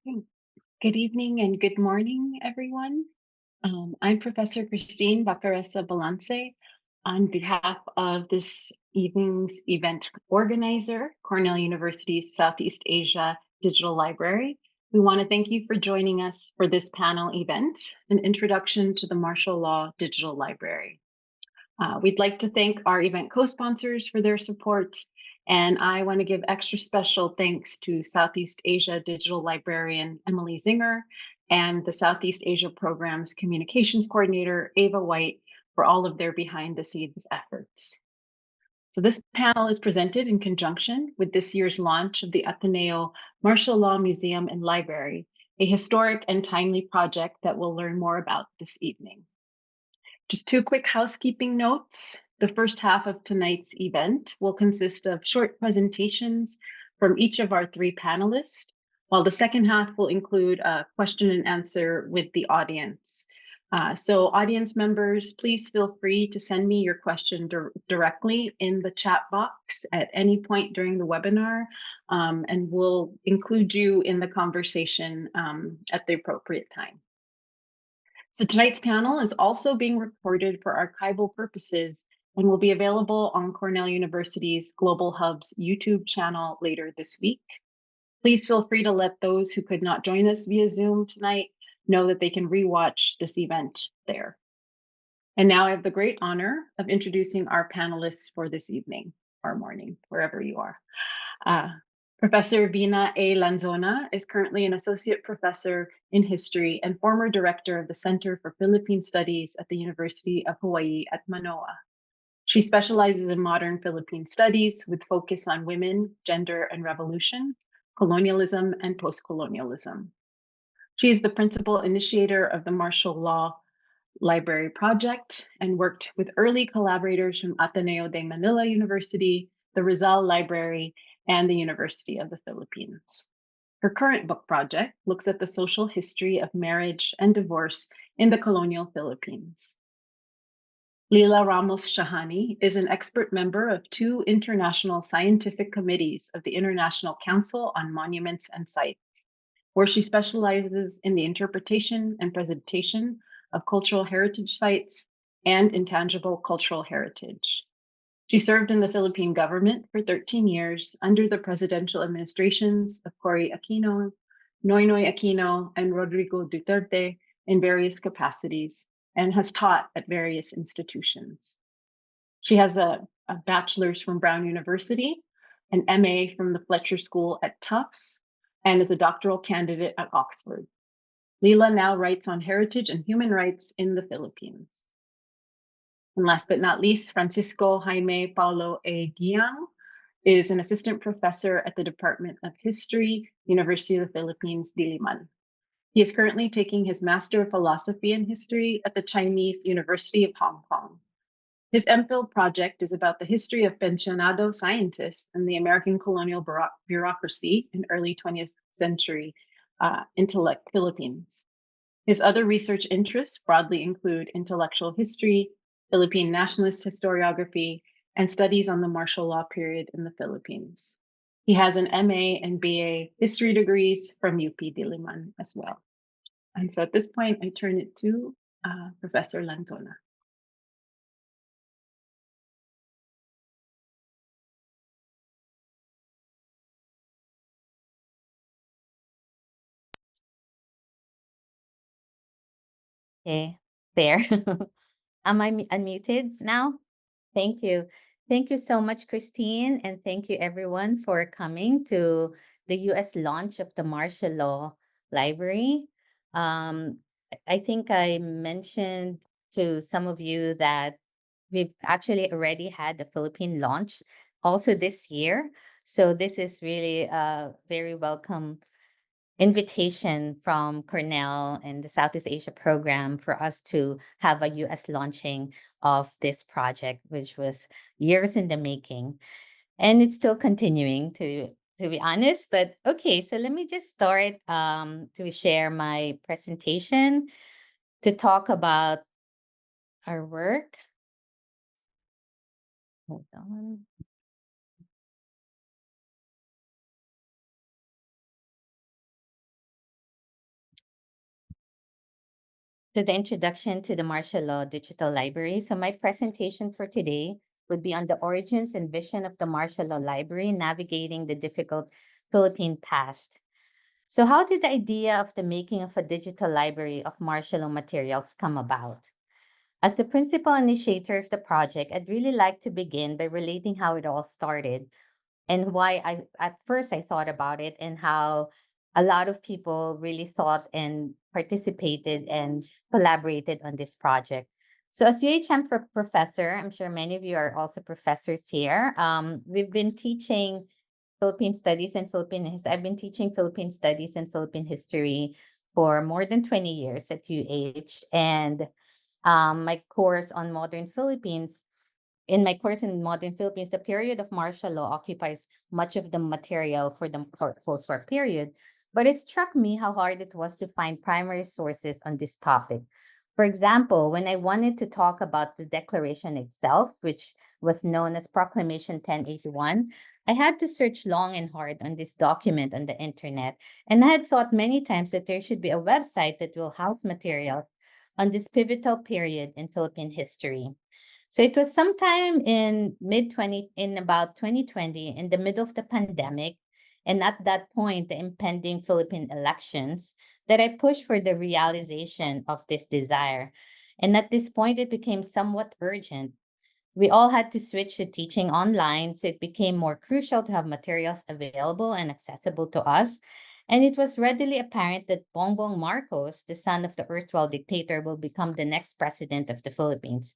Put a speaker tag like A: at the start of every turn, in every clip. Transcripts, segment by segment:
A: Hmm. Good evening and good morning, everyone. I'm Professor Christine Bacaressa Balance on behalf of this evening's event organizer, Cornell University's Southeast Asia Digital Library. We want to thank you for joining us for this panel event, an introduction to the Martial Law Digital Library. We'd like to thank our event co-sponsors for their support, and I want to give extra special thanks to Southeast Asia Digital Librarian Emily Zinger and the Southeast Asia Program's Communications Coordinator Ava White for all of their behind-the-scenes efforts. So this panel is presented in conjunction with this year's launch of the Ateneo Martial Law Museum and Library, a historic and timely project that we'll learn more about this evening. Just two quick housekeeping notes. The first half of tonight's event will consist of short presentations from each of our three panelists, while the second half will include a question and answer with the audience. So audience members, please feel free to send me your question directly in the chat box at any point during the webinar, and we'll include you in the conversation at the appropriate time. So tonight's panel is also being recorded for archival purposes and will be available on Cornell University's Global Hub's YouTube channel later this week. Please feel free to let those who could not join us via Zoom tonight know that they can rewatch this event there. And now I have the great honor of introducing our panelists for this evening or morning, wherever you are. Professor Vina A. Lanzona is currently an associate professor in history and former director of the Center for Philippine Studies at the University of Hawaii at Manoa. She specializes in modern Philippine studies with focus on women, gender and revolution, colonialism, and post-colonialism. She is the principal initiator of the Martial Law Library Project and worked with early collaborators from Ateneo de Manila University, the Rizal Library, and the University of the Philippines. Her current book project looks at the social history of marriage and divorce in the colonial Philippines. Lila Ramos Shahani is an expert member of two international scientific committees of the International Council on Monuments and Sites, where she specializes in the interpretation and presentation of cultural heritage sites and intangible cultural heritage. She served in the Philippine government for 13 years under the presidential administrations of Cory Aquino, Noynoy Aquino, and Rodrigo Duterte in various capacities and has taught at various institutions. She has a bachelor's from Brown University, an MA from the Fletcher School at Tufts, and is a doctoral candidate at Oxford. Lila now writes on heritage and human rights in the Philippines. And last but not least, Francisco Jayme Paolo A. Guiang is an assistant professor at the Department of History, University of the Philippines, Diliman. He is currently taking his Master of Philosophy in History at the Chinese University of Hong Kong. His MPhil project is about the history of pensionado scientists and the American colonial bureaucracy in early 20th century intellect Philippines. His other research interests broadly include intellectual history, Philippine nationalist historiography, and studies on the martial law period in the Philippines. He has an MA and BA history degrees from UP Diliman as well. And so at this point, I turn it to Professor Lanzona.
B: Okay, there. Am I unmuted now? Thank you. Thank you so much, Christine, and thank you everyone for coming to the US launch of the Martial Law Library. I think I mentioned to some of you that we've actually already had the Philippine launch also this year. So this is really a very welcome invitation from Cornell and the Southeast Asia program for us to have a US launching of this project, which was years in the making. And it's still continuing to be honest. But okay, so let me just start to share my presentation to talk about our work. Hold on. to the introduction to the martial law digital library. So my presentation for today would be on the origins and vision of the martial law library, navigating the difficult Philippine past. So how did the idea of the making of a digital library of martial law materials come about? As the principal initiator of the project, I'd really like to begin by relating how it all started and why I at first I thought about it and how a lot of people really thought and participated and collaborated on this project. So as UHM professor, I'm sure many of you are also professors here. We've been teaching Philippine studies and I've been teaching Philippine studies and Philippine history for more than 20 years at UH. And my course on modern Philippines in my course in modern Philippines, the period of martial law occupies much of the material for the post-war period, but it struck me how hard it was to find primary sources on this topic. For example, when I wanted to talk about the declaration itself, which was known as Proclamation 1081, I had to search long and hard on this document on the internet, and I had thought many times that there should be a website that will house material on this pivotal period in Philippine history. So it was sometime in about 2020, in the middle of the pandemic, and at that point, the impending Philippine elections, that I pushed for the realization of this desire. And at this point, it became somewhat urgent. We all had to switch to teaching online, so it became more crucial to have materials available and accessible to us. And it was readily apparent that Bongbong Marcos, the son of the erstwhile dictator, will become the next president of the Philippines.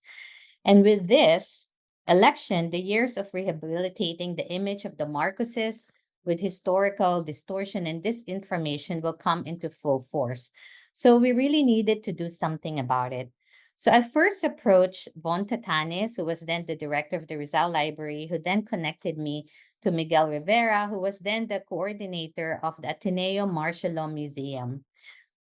B: And with this election, the years of rehabilitating the image of the Marcoses with historical distortion and disinformation will come into full force. So we really needed to do something about it. So I first approached Von Tatanes, who was then the director of the Rizal Library, who then connected me to Miguel Rivera, who was then the coordinator of the Ateneo Martial Law Museum.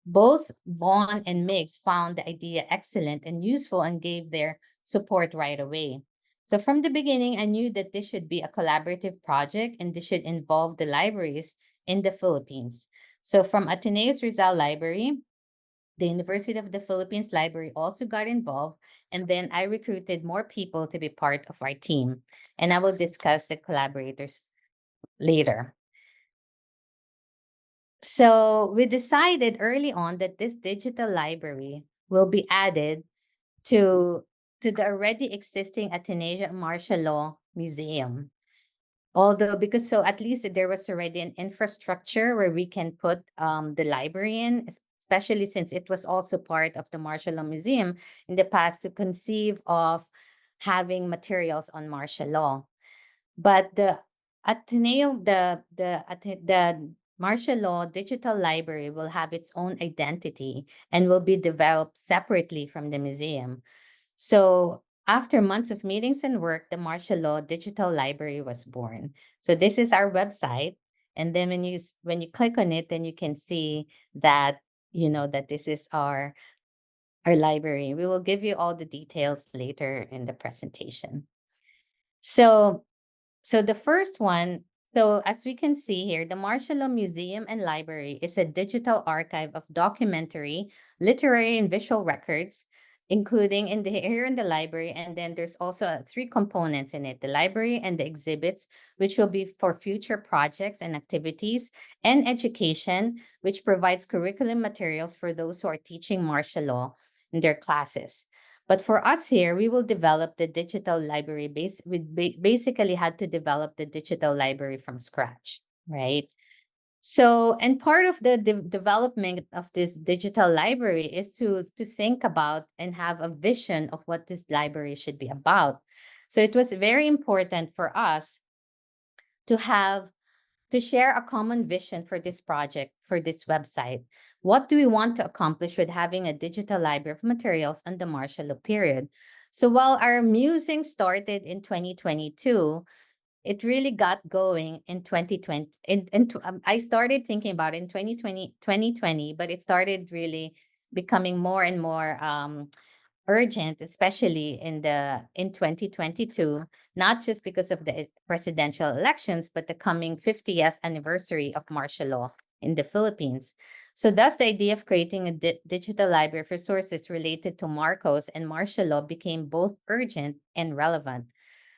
B: Both Vaughn and Miggs found the idea excellent and useful and gave their support right away. So from the beginning, I knew that this should be a collaborative project and this should involve the libraries in the Philippines. So from Ateneo's Rizal Library, the University of the Philippines Library also got involved, and then I recruited more people to be part of our team. And I will discuss the collaborators later. So we decided early on that this digital library will be added to the already existing Ateneo Martial Law Museum. Although, because so at least there was already an infrastructure where we can put the library in, especially since it was also part of the Martial Law Museum in the past to conceive of having materials on martial law. But the Ateneo, the martial law digital library will have its own identity and will be developed separately from the museum. So after months of meetings and work, the martial law digital library was born. So this is our website. And then when you click on it, then you can see that, that this is our library. We will give you all the details later in the presentation. So the first one, so as we can see here, the Martial Law Museum and Library is a digital archive of documentary, literary, and visual records, including here in the library. And then there's also three components in it: the library and the exhibits, which will be for future projects and activities, and education, which provides curriculum materials for those who are teaching martial law in their classes. But for us here, we will develop the digital library We basically had to develop the digital library from scratch, right? So, and part of the development of this digital library is to think about and have a vision of what this library should be about. So it was very important for us to have to share a common vision for this project, for this website. What do we want to accomplish with having a digital library of materials on the martial law period? So while our musing started in 2022, it really got going in 2020. I started thinking about it in 2020, but it started really becoming more and more urgent, especially in 2022, not just because of the presidential elections, but the coming 50th anniversary of martial law in the Philippines. So thus the idea of creating a digital library for sources related to Marcos and martial law became both urgent and relevant.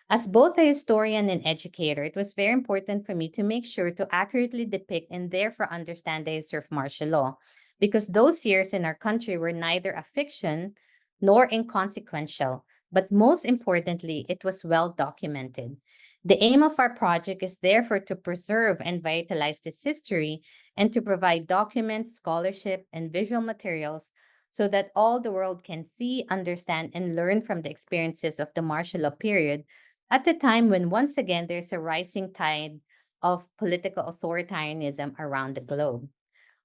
B: As both a historian and educator, it was very important for me to make sure to accurately depict and therefore understand the history of martial law, because those years in our country were neither a fiction nor inconsequential, but most importantly, it was well documented. The aim of our project is therefore to preserve and vitalize this history and to provide documents, scholarship, and visual materials so that all the world can see, understand, and learn from the experiences of the martial law period at a time when once again there's a rising tide of political authoritarianism around the globe.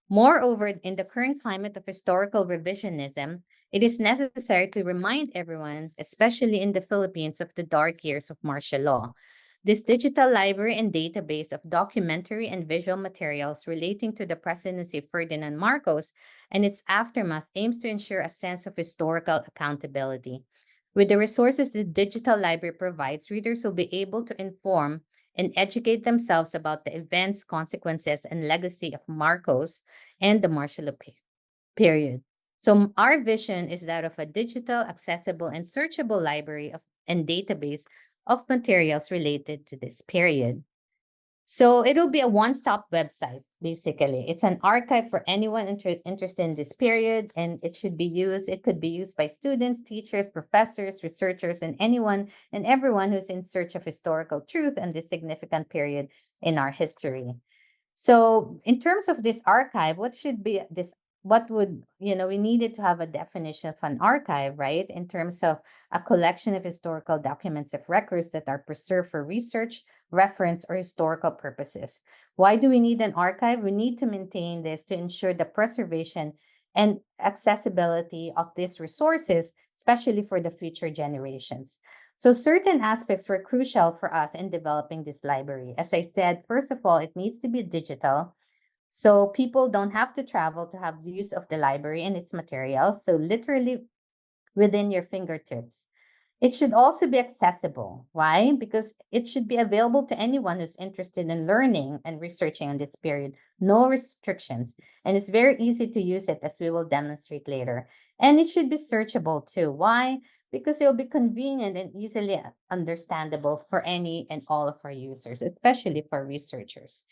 B: Moreover, in the current climate of historical revisionism, it is necessary to remind everyone, especially in the Philippines, of the dark years of martial law. This digital library and database of documentary and visual materials relating to the presidency of Ferdinand Marcos and its aftermath aims to ensure a sense of historical accountability. With the resources the digital library provides, readers will be able to inform and educate themselves about the events, consequences, and legacy of Marcos and the martial law period. So our vision is that of a digital, accessible, and searchable library of and database of materials related to this period. So it'll be a one-stop website, basically. It's an archive for anyone interested in this period, and it should be used. It could be used by students, teachers, professors, researchers, and anyone and everyone who's in search of historical truth and this significant period in our history. So in terms of this archive, what should be this? What would, we needed to have a definition of an archive, right? In terms of a collection of historical documents of records that are preserved for research, reference, or historical purposes. Why do we need an archive? We need to maintain this to ensure the preservation and accessibility of these resources, especially for the future generations. So certain aspects were crucial for us in developing this library. As I said, first of all, it needs to be digital. So people don't have to travel to have use of the library and its materials. So literally within your fingertips. It should also be accessible. Why? Because it should be available to anyone who's interested in learning and researching on this period. No restrictions. And it's very easy to use it, as we will demonstrate later. And it should be searchable too. Why? Because it will be convenient and easily understandable for any and all of our users, especially for researchers.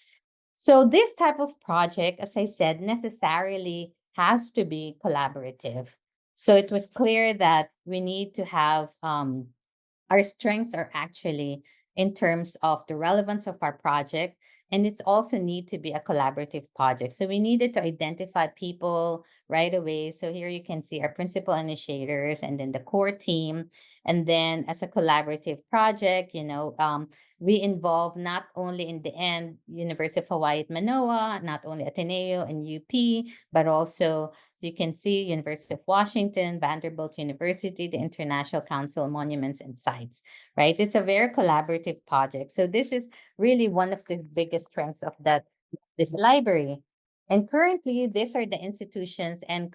B: So this type of project, as I said, necessarily has to be collaborative. So it was clear that we need to have our strengths are actually in terms of the relevance of our project, and it's also need to be a collaborative project. So we needed to identify people right away. So here you can see our principal initiators and then the core team. And then as a collaborative project, we involve not only in the end University of Hawaii at Manoa, not only Ateneo and UP, but also, so you can see, University of Washington, Vanderbilt University, the International Council on Monuments and Sites, right? It's a very collaborative project. So this is really one of the biggest strengths of this library. And currently, these are the institutions and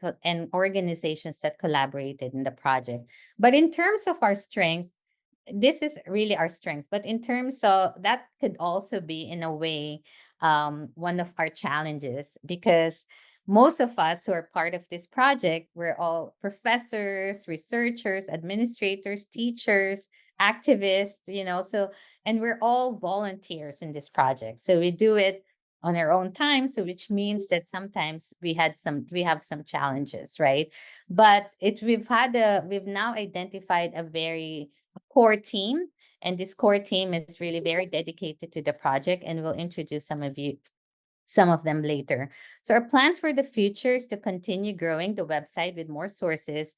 B: organizations that collaborated in the project. But in terms of our strength, this is really our strength. But in terms of that could also be, in a way, one of our challenges, because most of us who are part of this project, we're all professors, researchers, administrators, teachers, activists, so, and we're all volunteers in this project. So we do it on our own time. So which means that sometimes we have some challenges, right? But we've now identified a very core team. And this core team is really very dedicated to the project, and we'll introduce some of them later. So our plans for the future is to continue growing the website with more sources,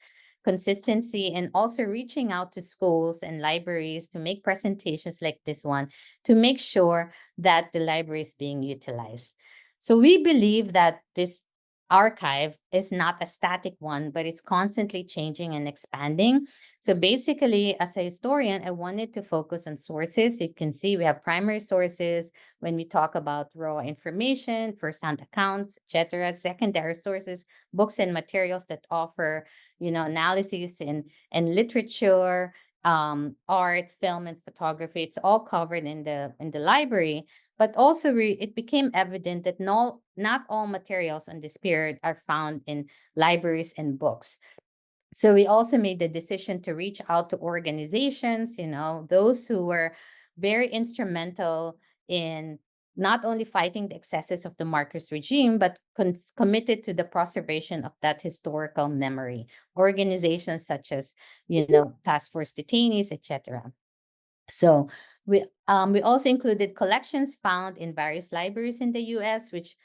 B: consistency, and also reaching out to schools and libraries to make presentations like this one to make sure that the library is being utilized. So we believe that this archive is not a static one, but it's constantly changing and expanding. So basically, as a historian, I wanted to focus on sources. You can see we have primary sources when we talk about raw information, first-hand accounts, etc. Secondary sources, books and materials that offer, analysis and literature, art, film, and photography. It's all covered in the library. but also it became evident that not all materials on this period are found in libraries and books. So we also made the decision to reach out to organizations, those who were very instrumental in not only fighting the excesses of the Marcos regime, but committed to the preservation of that historical memory. Organizations such as, Task Force Detainees, etc. So we also included collections found in various libraries in the US, which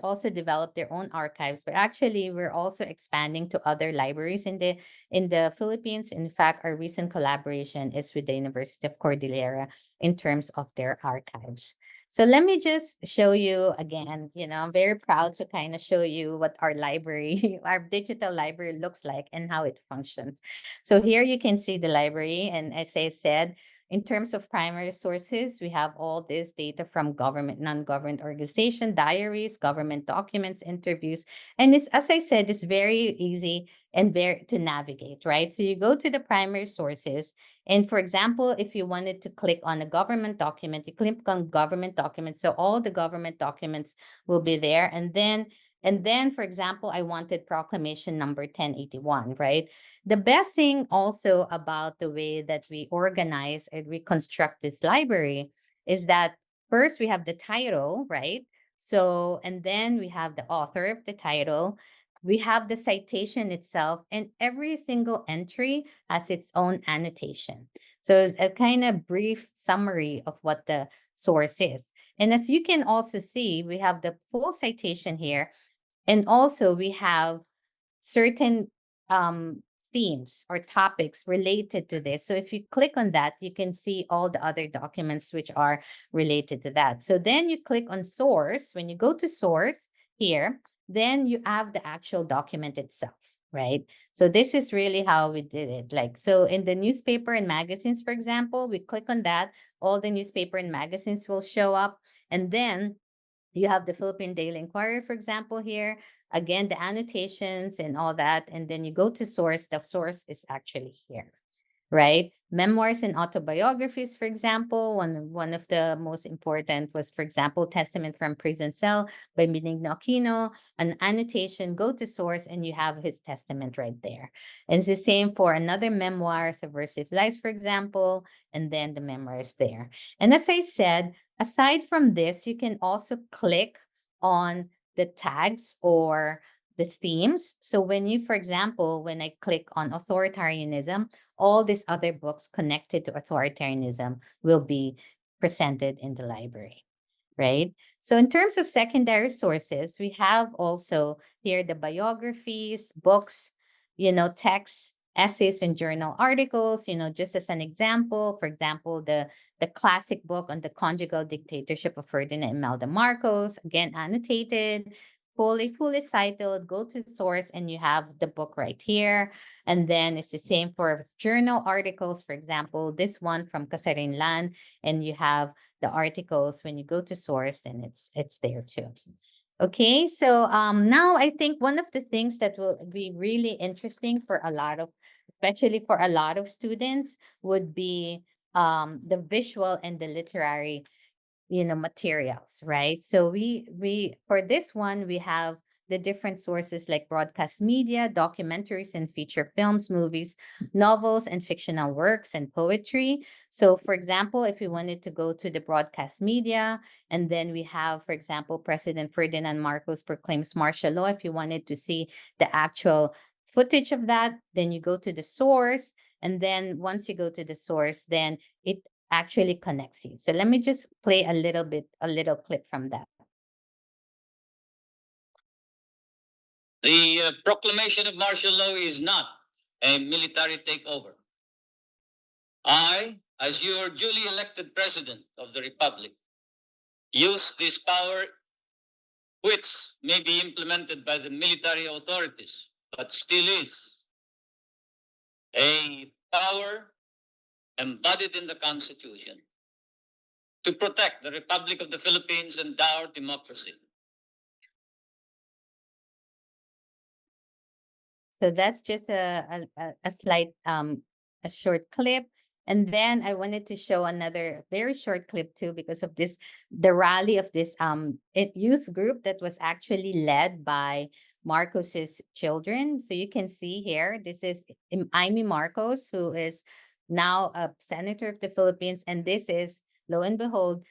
B: also developed their own archives. But actually, we're also expanding to other libraries in the Philippines. In fact, our recent collaboration is with the University of Cordillera in terms of their archives. So let me just show you again. I'm very proud to kind of show you what our library, our digital library looks like and how it functions. So here you can see the library. And as I said, in terms of primary sources, we have all this data from government, non-government organization, diaries, government documents, interviews. And it's, as I said, it's very easy and very to navigate, right? So you go to the primary sources. And for example, if you wanted to click on a government document, you click on government documents. So all the government documents will be there. And then, for example, I wanted proclamation number 1081, right? The best thing also about the way that we organize and reconstruct this library is that first we have the title, right? So, and then we have the author of the title. We have the citation itself, and every single entry has its own annotation. So, a kind of brief summary of what the source is. And as you can also see, we have the full citation here. And also, we have certain themes or topics related to this. So if you click on that, you can see all the other documents which are related to that. So then you click on source. When you go to source here, then you have the actual document itself, right? So this is really how we did it. Like, so in the newspaper and magazines, for example, we click on that, all the newspaper and magazines will show up. And then you have the Philippine Daily Inquirer, for example, here. Again, the annotations and all that. And then you go to source. The source is actually here, right? Memoirs and autobiographies, for example, one of the most important was, for example, Testament from Prison Cell by Benigno Aquino. An annotation, go to source, and you have his testament right there. And it's the same for another memoir, Subversive Lives, for example, and then the memoirs there. And as I said, aside from this, you can also click on the tags or the themes. So when you, for example, when I click on authoritarianism, all these other books connected to authoritarianism will be presented in the library, right? So in terms of secondary sources, we have also here the biographies, books, texts, essays and journal articles, just as an example, for example, the classic book on the conjugal dictatorship of Ferdinand Imelda Marcos, again annotated, fully cited, go to source, and you have the book right here. And then it's the same for journal articles, for example, this one from Casarinlan, and you have the articles. When you go to source, then it's there too. Okay, so now I think one of the things that will be really interesting for especially for a lot of students, would be the visual and the literary materials, right? So we for this one, we have the different sources like broadcast media, documentaries and feature films, movies, novels and fictional works, and poetry. So for example, if we wanted to go to the broadcast media, and then we have, for example, President Ferdinand Marcos proclaims martial law. If you wanted to see the actual footage of that, then you go to the source. And then once you go to the source, then it actually connects you. So let me just play a little clip from that.
C: The proclamation of martial law is not a military takeover. I, as your duly elected president of the Republic, use this power, which may be implemented by the military authorities, but still is a power embodied in the Constitution, to protect the Republic of the Philippines and our democracy.
B: So that's just a slight a short clip. And then I wanted to show another very short clip too, because of this, the rally of this youth group that was actually led by Marcos's children. So you can see here, this is Jayme Marcos, who is now a senator of the Philippines. And this is, lo and behold,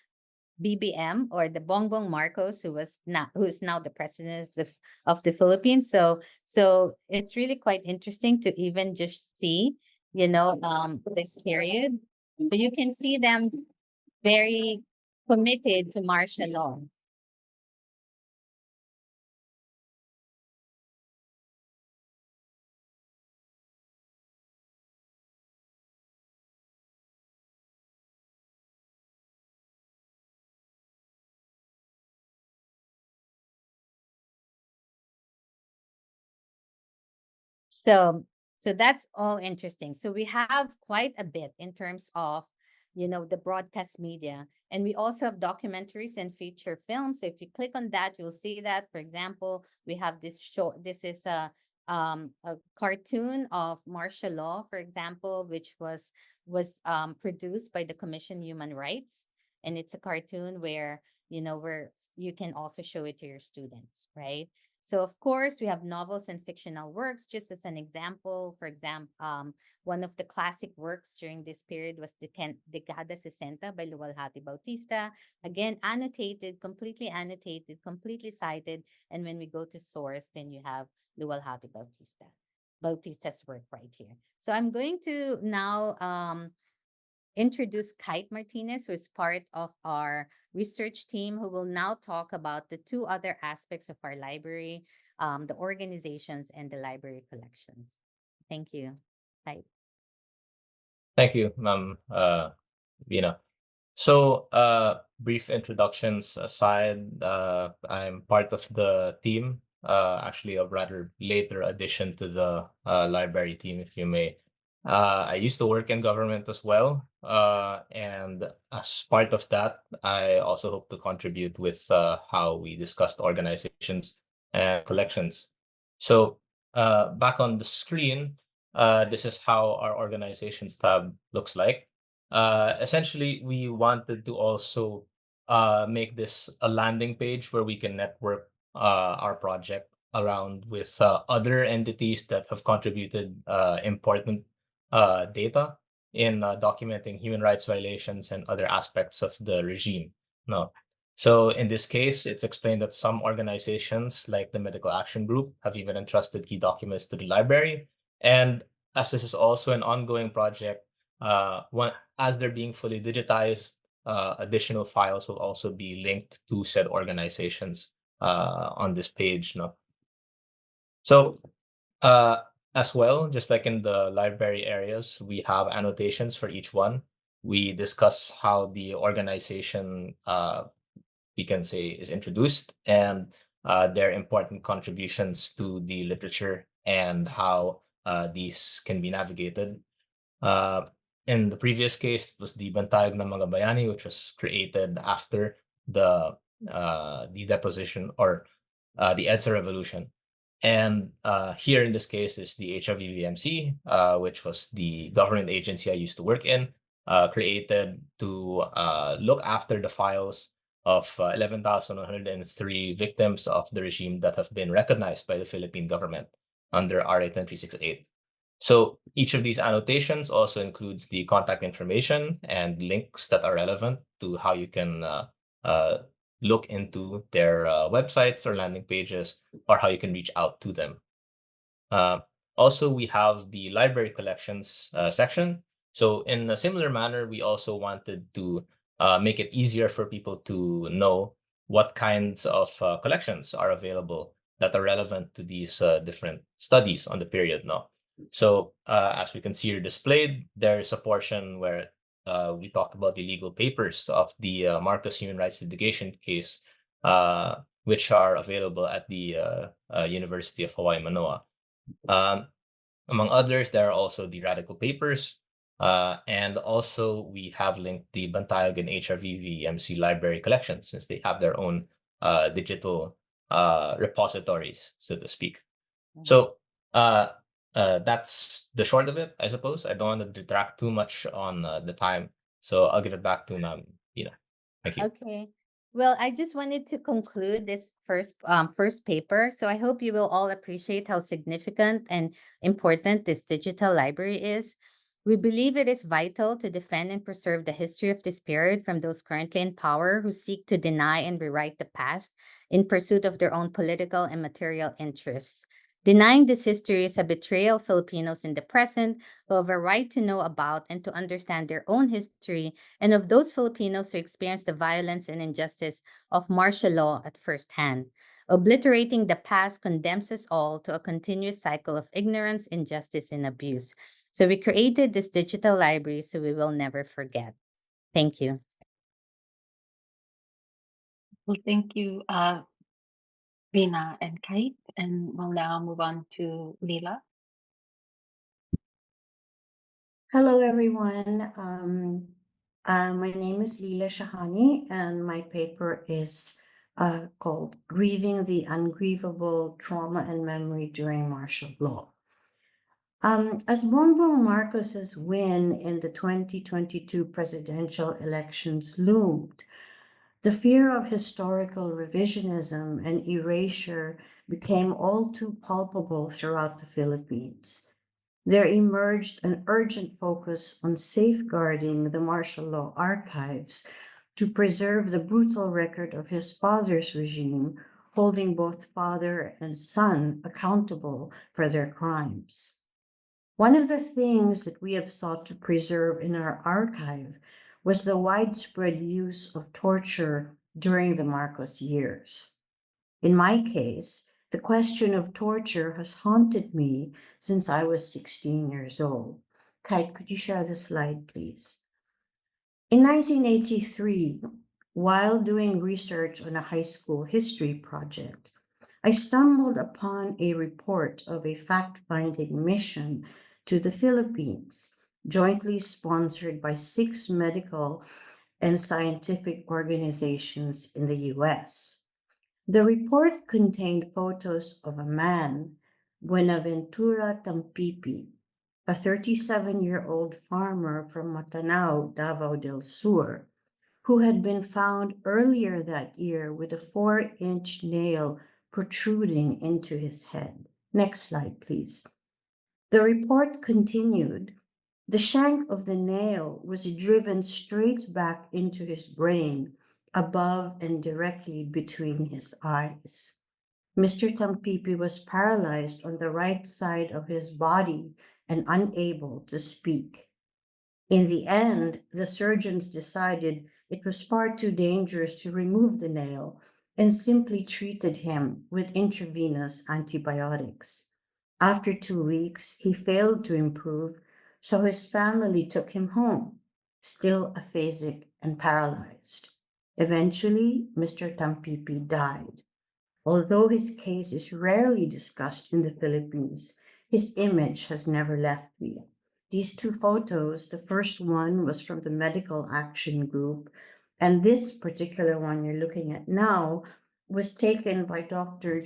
B: BBM, or the Bongbong Marcos, who's now the president of the Philippines. So it's really quite interesting to even just see, this period. So you can see them very committed to martial law. So so that's all interesting. So we have quite a bit in terms of, the broadcast media. And we also have documentaries and feature films. So if you click on that, you'll see that, for example, we have this short, this is a cartoon of martial law, for example, which was produced by the Commission Human Rights. And it's a cartoon where, where you can also show it to your students, right? So of course, we have novels and fictional works. Just as an example, for example, one of the classic works during this period was Dekada 60 by Luwalhati Bautista. Again, annotated, completely cited. And when we go to source, then you have Luwalhati Bautista's work right here. So I'm going to now introduce Kite Martinez, who is part of our research team, who will now talk about the two other aspects of our library, the organizations and the library collections. Thank you. Kite.
D: Thank you, Ma'am Vina. So, brief introductions aside, I'm part of the team, actually a rather later addition to the library team, if you may. I used to work in government as well, and as part of that, I also hope to contribute with how we discussed organizations and collections. So, back on the screen, this is how our organizations tab looks like. Essentially, we wanted to also make this a landing page where we can network our project around with other entities that have contributed important data in documenting human rights violations and other aspects of the regime. No. So in this case, it's explained that some organizations like the Medical Action Group have even entrusted key documents to the library. And as this is also an ongoing project, as they're being fully digitized, additional files will also be linked to said organizations on this page. No? So as well, just like in the library areas, we have annotations for each one. We discuss how the organization, we can say, is introduced and their important contributions to the literature and how these can be navigated. In the previous case, it was the Bantayog ng Mga Bayani, which was created after the deposition or the EDSA revolution. And here in this case is the HRVVMC, which was the government agency I used to work in, created to look after the files of 11,103 victims of the regime that have been recognized by the Philippine government under RA 10368. So each of these annotations also includes the contact information and links that are relevant to how you can look into their websites or landing pages, or how you can reach out to them. Also, we have the library collections section. So in a similar manner, we also wanted to make it easier for people to know what kinds of collections are available that are relevant to these different studies on the period now. So as we can see here displayed, there's a portion where we talk about the legal papers of the Marcos human rights litigation case, which are available at the University of Hawaii, Manoa. Among others, there are also the radical papers, and also we have linked the Bantayog and HRVVMC library collections, since they have their own digital repositories, so to speak. So that's the short of it, I suppose. I don't want to detract too much on the time, so I'll give it back to Ma'am Ina. Thank you.
B: Okay. Well, I just wanted to conclude this first paper. So I hope you will all appreciate how significant and important this digital library is. We believe it is vital to defend and preserve the history of this period from those currently in power who seek to deny and rewrite the past in pursuit of their own political and material interests. Denying this history is a betrayal of Filipinos in the present who have a right to know about and to understand their own history, and of those Filipinos who experience the violence and injustice of martial law at first hand. Obliterating the past condemns us all to a continuous cycle of ignorance, injustice, and abuse. So we created this digital library so we will never forget. Thank you.
A: Well, thank you, Vina and Kite, and we'll now move on to Lila.
E: Hello, everyone. My name is Lila Shahani, and my paper is called Grieving the Ungrievable Trauma and Memory During Martial Law. As Bongbong Marcos's win in the 2022 presidential elections loomed, the fear of historical revisionism and erasure became all too palpable throughout the Philippines. There emerged an urgent focus on safeguarding the martial law archives to preserve the brutal record of his father's regime, holding both father and son accountable for their crimes. One of the things that we have sought to preserve in our archive was the widespread use of torture during the Marcos years. In my case, the question of torture has haunted me since I was 16 years old. Kite, could you share the slide, please? In 1983, while doing research on a high school history project, I stumbled upon a report of a fact-finding mission to the Philippines, jointly sponsored by 6 medical and scientific organizations in the US. The report contained photos of a man, Buenaventura Tampipi, a 37-year-old farmer from Matanao, Davao del Sur, who had been found earlier that year with a 4-inch nail protruding into his head. Next slide, please. The report continued. The shank of the nail was driven straight back into his brain, above and directly between his eyes. Mr. Tampipi was paralyzed on the right side of his body and unable to speak. In the end, the surgeons decided it was far too dangerous to remove the nail and simply treated him with intravenous antibiotics. After 2 weeks, he failed to improve, so his family took him home, still aphasic and paralyzed. Eventually, Mr. Tampipi died. Although his case is rarely discussed in the Philippines, his image has never left me. These 2 photos, the first one was from the Medical Action Group, and this particular one you're looking at now was taken by Dr.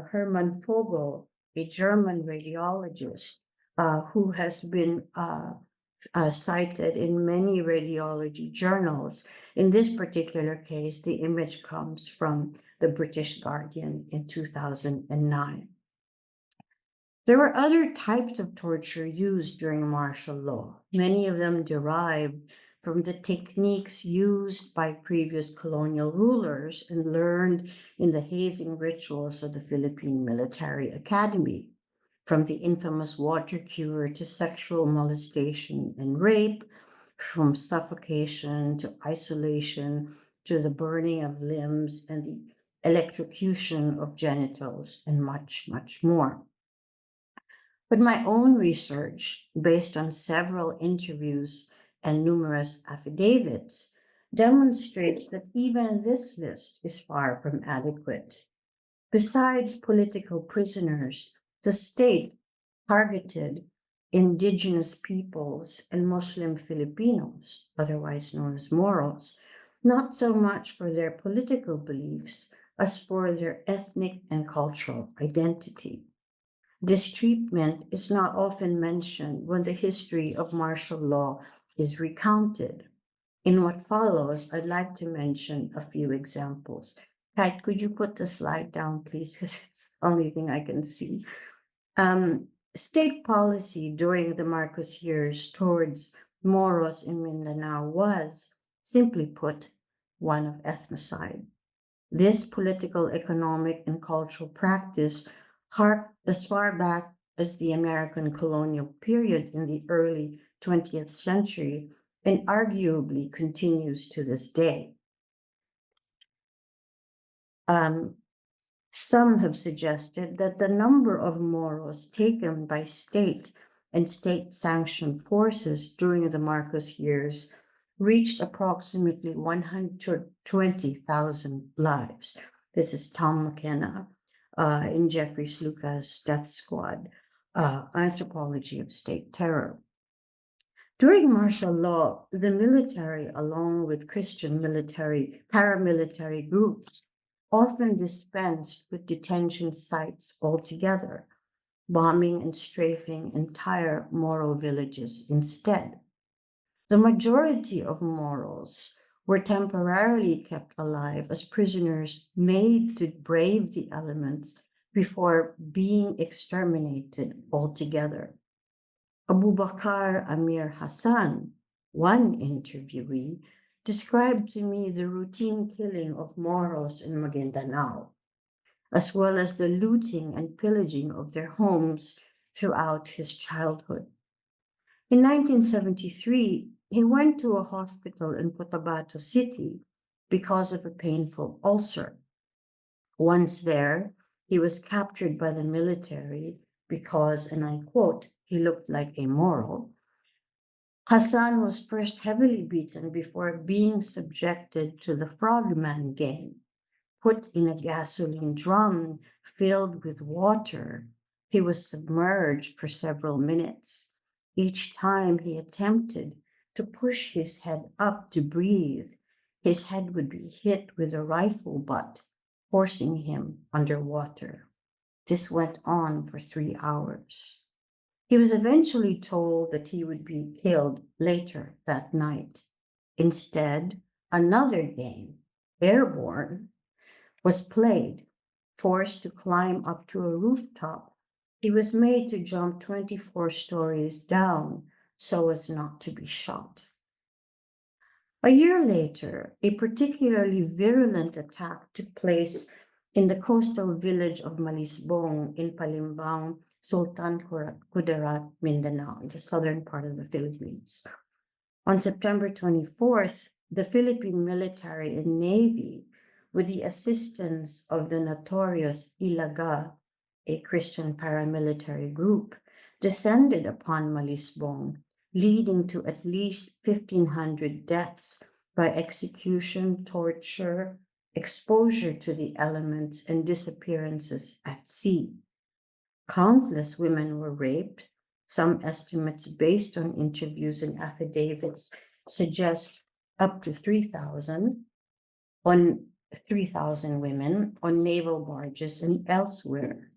E: Hermann Vogel, a German radiologist who has been cited in many radiology journals. In this particular case, the image comes from the British Guardian in 2009. There were other types of torture used during martial law, many of them derived from the techniques used by previous colonial rulers and learned in the hazing rituals of the Philippine Military Academy, from the infamous water cure to sexual molestation and rape, from suffocation to isolation to the burning of limbs and the electrocution of genitals, and much, much more. But my own research, based on several interviews and numerous affidavits, demonstrates that even this list is far from adequate. Besides political prisoners, the state targeted indigenous peoples and Muslim Filipinos, otherwise known as Moros, not so much for their political beliefs as for their ethnic and cultural identity. This treatment is not often mentioned when the history of martial law is recounted. In what follows, I'd like to mention a few examples. Kate, could you put the slide down, please? Because it's the only thing I can see. State policy during the Marcos years towards Moros in Mindanao was, simply put, one of ethnocide. This political, economic, and cultural practice harked as far back as the American colonial period in the early 20th century and arguably continues to this day. Some have suggested that the number of Moros taken by state and state-sanctioned forces during the Marcos years reached approximately 120,000 lives. This is Tom McKenna in Jeffrey Sluca's Death Squad, Anthropology of State Terror. During martial law, the military, along with Christian paramilitary groups, often dispensed with detention sites altogether, bombing and strafing entire Moro villages instead. The majority of Moros were temporarily kept alive as prisoners made to brave the elements before being exterminated altogether. Abubakar Amir Hassan, one interviewee, described to me the routine killing of Moros in Maguindanao, as well as the looting and pillaging of their homes throughout his childhood. In 1973, he went to a hospital in Cotabato City because of a painful ulcer. Once there, he was captured by the military because, and I quote, he looked like a Moro. Hassan was first heavily beaten before being subjected to the Frogman game. Put in a gasoline drum filled with water, he was submerged for several minutes. Each time he attempted to push his head up to breathe, his head would be hit with a rifle butt, forcing him underwater. This went on for 3 hours. He was eventually told that he would be killed later that night. Instead, another game, Airborne, was played. Forced to climb up to a rooftop, he was made to jump 24 stories down so as not to be shot. A year later, a particularly virulent attack took place in the coastal village of Malisbong in Palimbang, Sultan Kudarat, Mindanao, the southern part of the Philippines. On September 24th, the Philippine military and navy, with the assistance of the notorious Ilaga, a Christian paramilitary group, descended upon Malisbong, leading to at least 1,500 deaths by execution, torture, exposure to the elements, and disappearances at sea. Countless women were raped. Some estimates based on interviews and affidavits suggest up to 3,000 women on naval barges and elsewhere,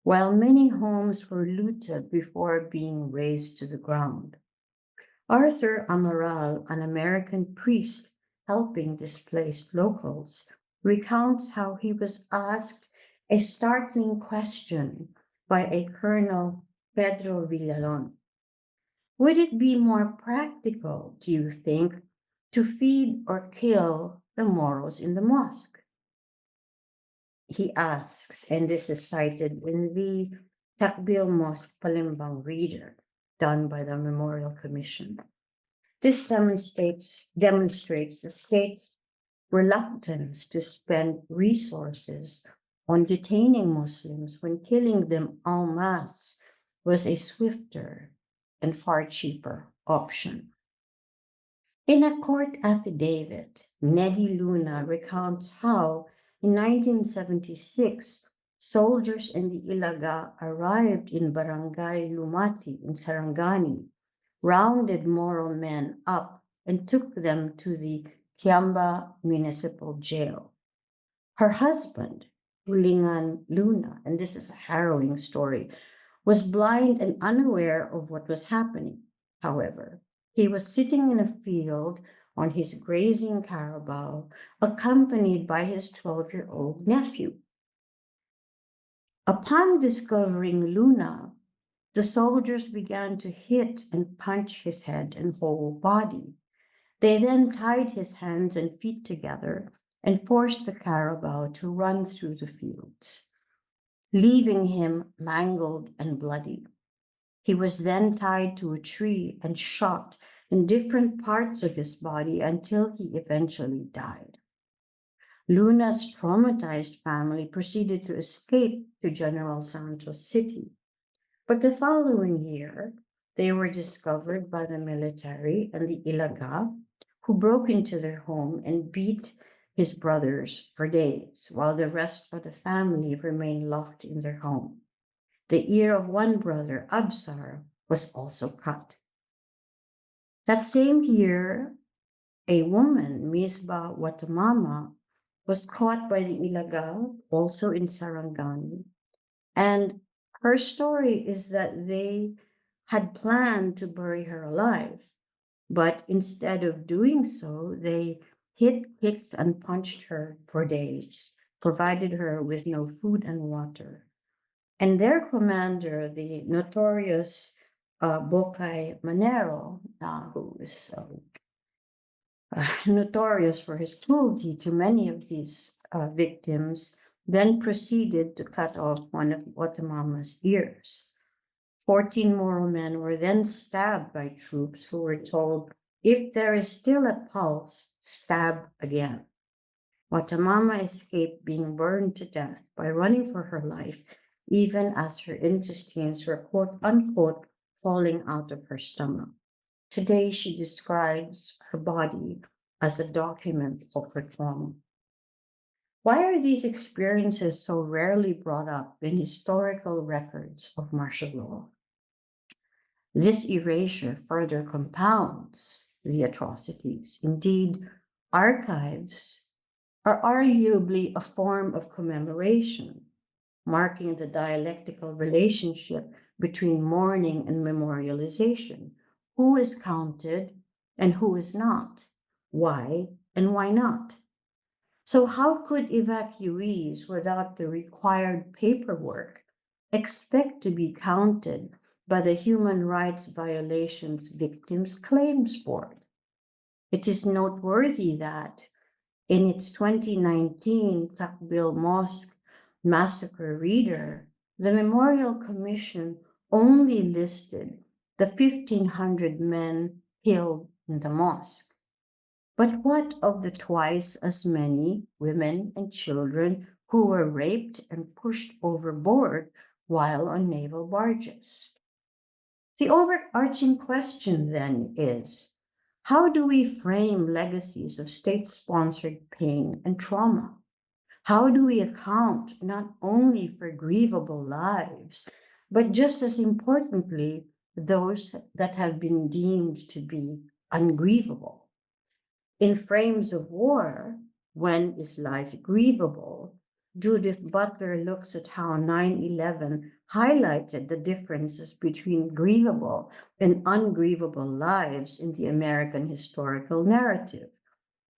E: while many homes were looted before being razed to the ground. Arthur Amaral, an American priest helping displaced locals, recounts how he was asked a startling question by a Colonel Pedro Villalon. Would it be more practical, do you think, to feed or kill the Moros in the mosque? He asks, and this is cited in the Takbil Mosque Palimbang Reader, done by the Memorial Commission. This demonstrates the state's reluctance to spend resources on detaining Muslims when killing them en masse was a swifter and far cheaper option. In a court affidavit, Neddy Luna recounts how in 1976, soldiers in the Ilaga arrived in Barangay Lumati in Sarangani, rounded Moro men up, and took them to the Kiamba Municipal Jail. Her husband, Ulingan Luna, and this is a harrowing story, was blind and unaware of what was happening. However, he was sitting in a field on his grazing carabao, accompanied by his 12-year-old nephew. Upon discovering Luna, the soldiers began to hit and punch his head and whole body. They then tied his hands and feet together and forced the carabao to run through the fields, leaving him mangled and bloody. He was then tied to a tree and shot in different parts of his body until he eventually died. Luna's traumatized family proceeded to escape to General Santos City. But the following year, they were discovered by the military and the Ilaga, who broke into their home and beat his brothers for days, while the rest of the family remained locked in their home. The ear of one brother, Absar, was also cut. That same year, a woman, Misba Watamama, was caught by the Ilaga, also in Sarangani, and her story is that they had planned to bury her alive, but instead of doing so, they hit, kicked, and punched her for days, provided her with no food and water. And their commander, the notorious Bokay Manero, who is notorious for his cruelty to many of these victims, then proceeded to cut off one of Watamama's ears. 14 Moro men were then stabbed by troops who were told, if there is still a pulse, stab again. Watamama escaped being burned to death by running for her life, even as her intestines were quote unquote falling out of her stomach. Today, she describes her body as a document of her trauma. Why are these experiences so rarely brought up in historical records of martial law? This erasure further compounds the atrocities. Indeed, archives are arguably a form of commemoration, marking the dialectical relationship between mourning and memorialization. Who is counted and who is not? Why and why not? So how could evacuees without the required paperwork expect to be counted by the Human Rights Violations Victims Claims Board? It is noteworthy that in its 2019 Takbil Mosque Massacre Reader, the Memorial Commission only listed the 1,500 men killed in the mosque. But what of the twice as many women and children who were raped and pushed overboard while on naval barges? The overarching question then is, how do we frame legacies of state-sponsored pain and trauma? How do we account not only for grievable lives, but just as importantly, those that have been deemed to be ungrievable? In Frames of War, When is Life Grievable? Judith Butler looks at how 9/11 highlighted the differences between grievable and ungrievable lives in the American historical narrative.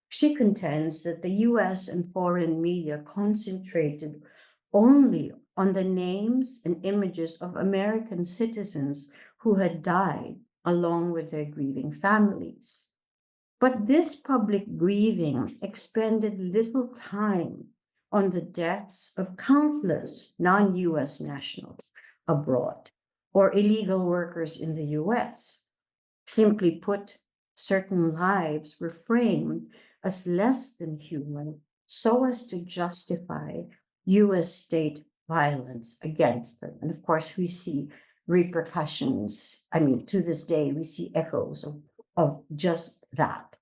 E: She contends that the US and foreign media concentrated only on the names and images of American citizens who had died along with their grieving families. But this public grieving expended little time on the deaths of countless non-US nationals abroad or illegal workers in the US. Simply put, certain lives were framed as less than human so as to justify US state violence against them. And of course, we see repercussions. I mean, to this day, we see echoes of just that.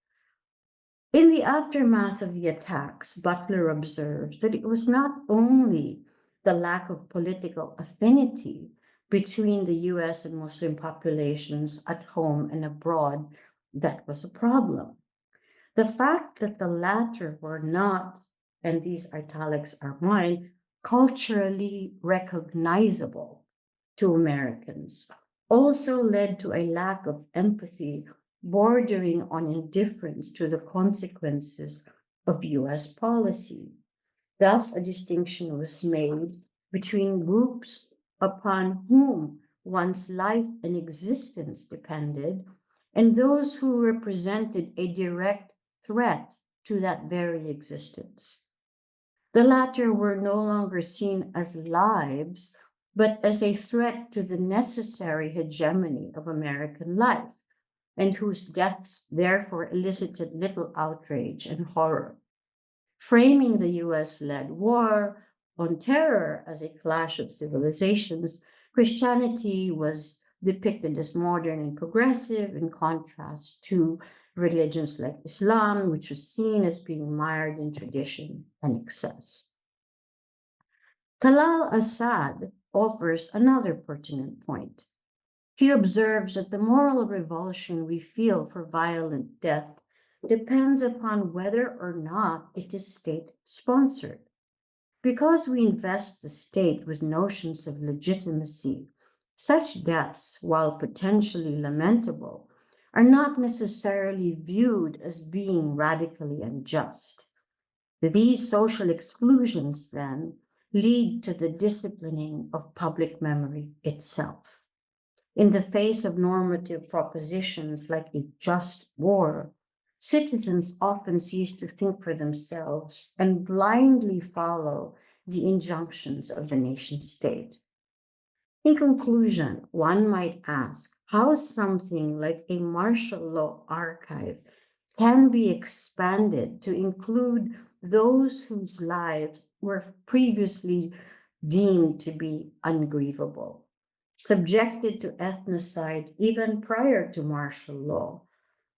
E: In the aftermath of the attacks, Butler observed that it was not only the lack of political affinity between the US and Muslim populations at home and abroad that was a problem. The fact that the latter were not, and these italics are mine, culturally recognizable to Americans also led to a lack of empathy bordering on indifference to the consequences of US policy. Thus, a distinction was made between groups upon whom one's life and existence depended and those who represented a direct threat to that very existence. The latter were no longer seen as lives, but as a threat to the necessary hegemony of American life, and whose deaths therefore elicited little outrage and horror. Framing the US-led war on terror as a clash of civilizations, Christianity was depicted as modern and progressive in contrast to religions like Islam, which was seen as being mired in tradition and excess. Talal Asad offers another pertinent point. He observes that the moral revulsion we feel for violent death depends upon whether or not it is state-sponsored. Because we invest the state with notions of legitimacy, such deaths, while potentially lamentable, are not necessarily viewed as being radically unjust. These social exclusions, then, lead to the disciplining of public memory itself. In the face of normative propositions like a just war, citizens often cease to think for themselves and blindly follow the injunctions of the nation state. In conclusion, one might ask how something like a martial law archive can be expanded to include those whose lives were previously deemed to be ungrievable, subjected to ethnocide even prior to martial law.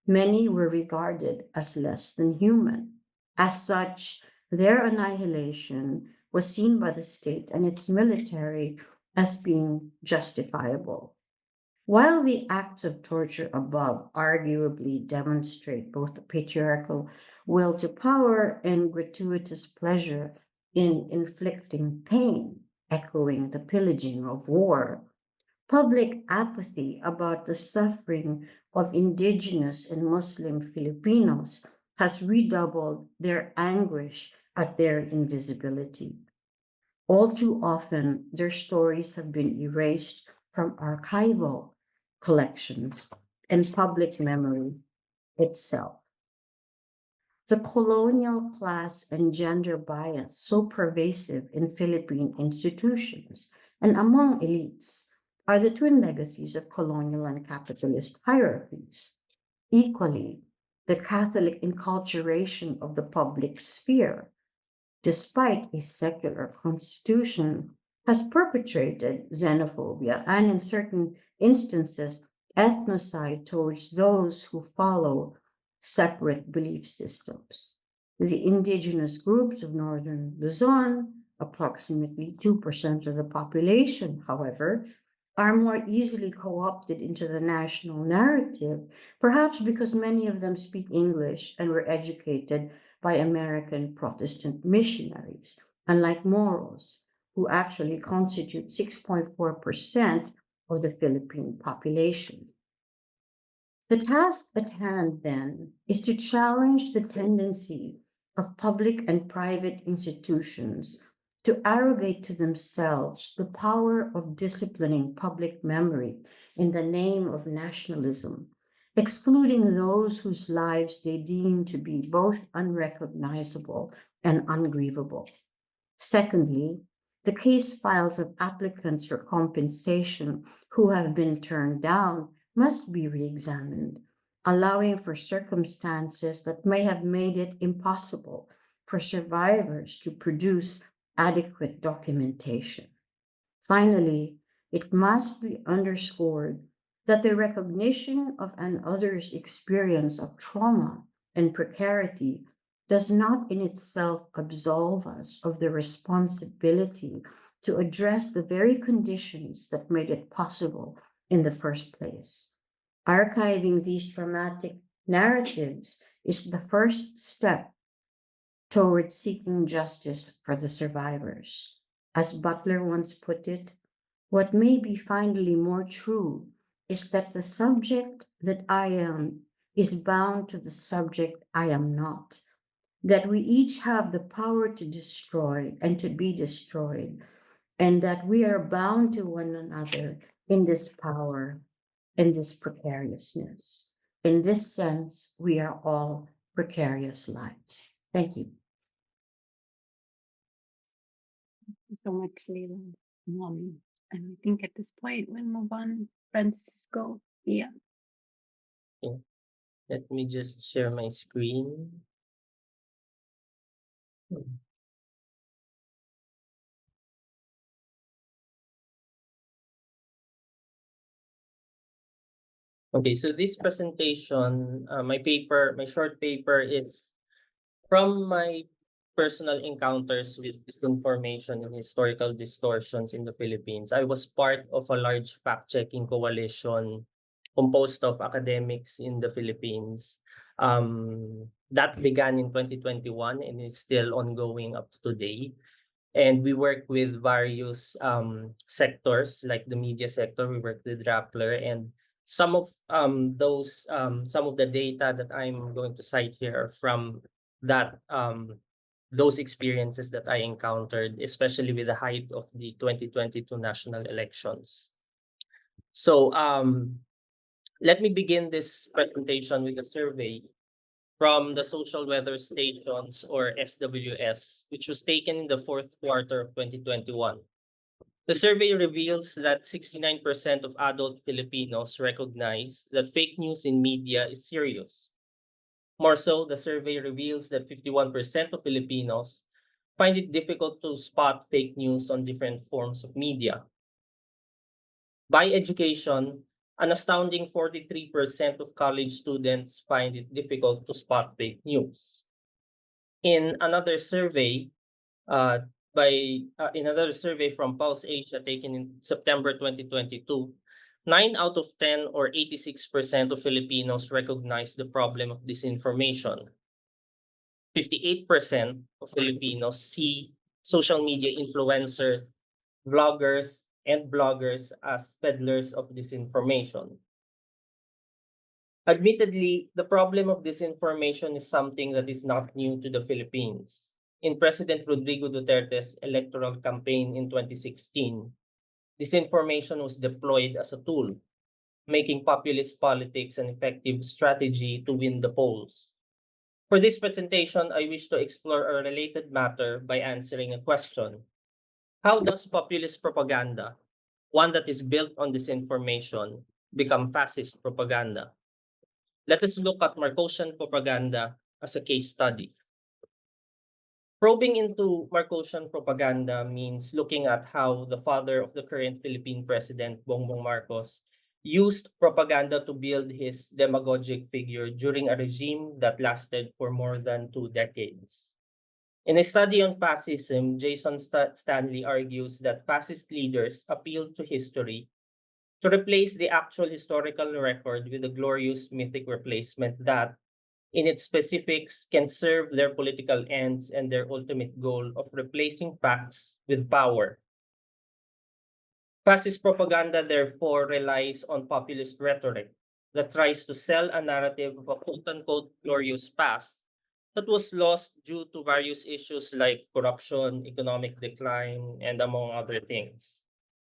E: Many were regarded as less than human. As such, their annihilation was seen by the state and its military as being justifiable. While the acts of torture above arguably demonstrate both the patriarchal will to power and gratuitous pleasure in inflicting pain, echoing the pillaging of war, public apathy about the suffering of indigenous and Muslim Filipinos has redoubled their anguish at their invisibility. All too often, their stories have been erased from archival collections and public memory itself. The colonial class and gender bias so pervasive in Philippine institutions and among elites are the twin legacies of colonial and capitalist hierarchies. Equally, the Catholic enculturation of the public sphere, despite a secular constitution, has perpetrated xenophobia and, in certain instances, ethnocide towards those who follow separate belief systems. The indigenous groups of northern Luzon, approximately 2% of the population, however, are more easily co-opted into the national narrative, perhaps because many of them speak English and were educated by American Protestant missionaries, unlike Moros, who actually constitute 6.4% of the Philippine population. The task at hand, then, is to challenge the tendency of public and private institutions to arrogate to themselves the power of disciplining public memory in the name of nationalism, excluding those whose lives they deem to be both unrecognizable and ungrievable. Secondly, the case files of applicants for compensation who have been turned down must be re-examined, allowing for circumstances that may have made it impossible for survivors to produce adequate documentation. Finally, it must be underscored that the recognition of an other's experience of trauma and precarity does not in itself absolve us of the responsibility to address the very conditions that made it possible in the first place. Archiving these traumatic narratives is the first step towards seeking justice for the survivors. As Butler once put it, What may be finally more true is that the subject that I am is bound to the subject I am not, that we each have the power to destroy and to be destroyed, and that we are bound to one another in this power, in this precariousness. In this sense, we are all precarious lives. Thank you.
A: Thank you so much, Leila. And I think at this point we'll move on. Francisco, yeah.
F: Okay. Let me just share my screen. Okay, so this presentation, my short paper is from my personal encounters with disinformation and historical distortions in the Philippines. I was part of a large fact-checking coalition composed of academics in the Philippines. That began in 2021 and is still ongoing up to today. And we work with various sectors, like the media sector. We work with Rappler, and some of the data that I'm going to cite here are from that those experiences that I encountered, especially with the height of the 2022 national elections. So let me begin this presentation with a survey from the Social Weather Stations, or SWS, which was taken in the fourth quarter of 2021. The survey reveals that 69% of adult Filipinos recognize that fake news in media is serious. More so, the survey reveals that 51% of Filipinos find it difficult to spot fake news on different forms of media. By education, an astounding 43% of college students find it difficult to spot fake news. In another survey, from Pulse Asia taken in September 2022, 9 out of 10, or 86% of Filipinos recognize the problem of disinformation. 58% of Filipinos see social media influencers, vloggers, and bloggers as peddlers of disinformation. Admittedly, the problem of disinformation is something that is not new to the Philippines. In President Rodrigo Duterte's electoral campaign in 2016, disinformation was deployed as a tool, making populist politics an effective strategy to win the polls. For this presentation, I wish to explore a related matter by answering a question. How does populist propaganda, one that is built on disinformation, become fascist propaganda? Let us look at Marcosian propaganda as a case study. Probing into Marcosian propaganda means looking at how the father of the current Philippine President, Bongbong Marcos, used propaganda to build his demagogic figure during a regime that lasted for more than 2 decades. In a study on fascism, Jason Stanley argues that fascist leaders appealed to history to replace the actual historical record with a glorious mythic replacement that, in its specifics, can serve their political ends and their ultimate goal of replacing facts with power. Fascist propaganda, therefore, relies on populist rhetoric that tries to sell a narrative of a quote-unquote glorious past that was lost due to various issues like corruption, economic decline, and among other things.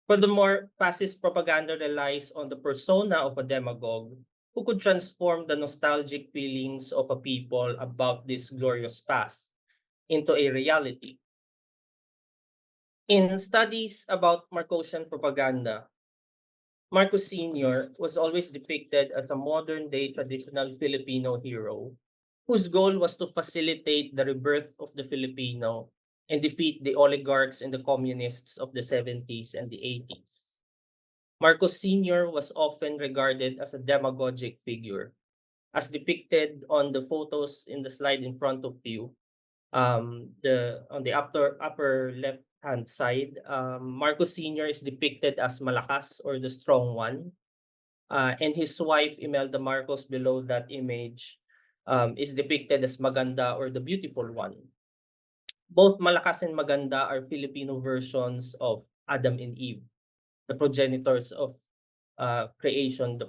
F: Furthermore, fascist propaganda relies on the persona of a demagogue who could transform the nostalgic feelings of a people about this glorious past into a reality. In studies about Marcosian propaganda, Marcos Sr. was always depicted as a modern-day traditional Filipino hero whose goal was to facilitate the rebirth of the Filipino and defeat the oligarchs and the communists of the 70s and the 80s. Marcos Sr. was often regarded as a demagogic figure, as depicted on the photos in the slide in front of you. On the upper left hand side, Marcos Sr. is depicted as Malakas, or the strong one, and his wife Imelda Marcos below that image is depicted as Maganda, or the beautiful one. Both Malakas and Maganda are Filipino versions of Adam and Eve. the progenitors of creation,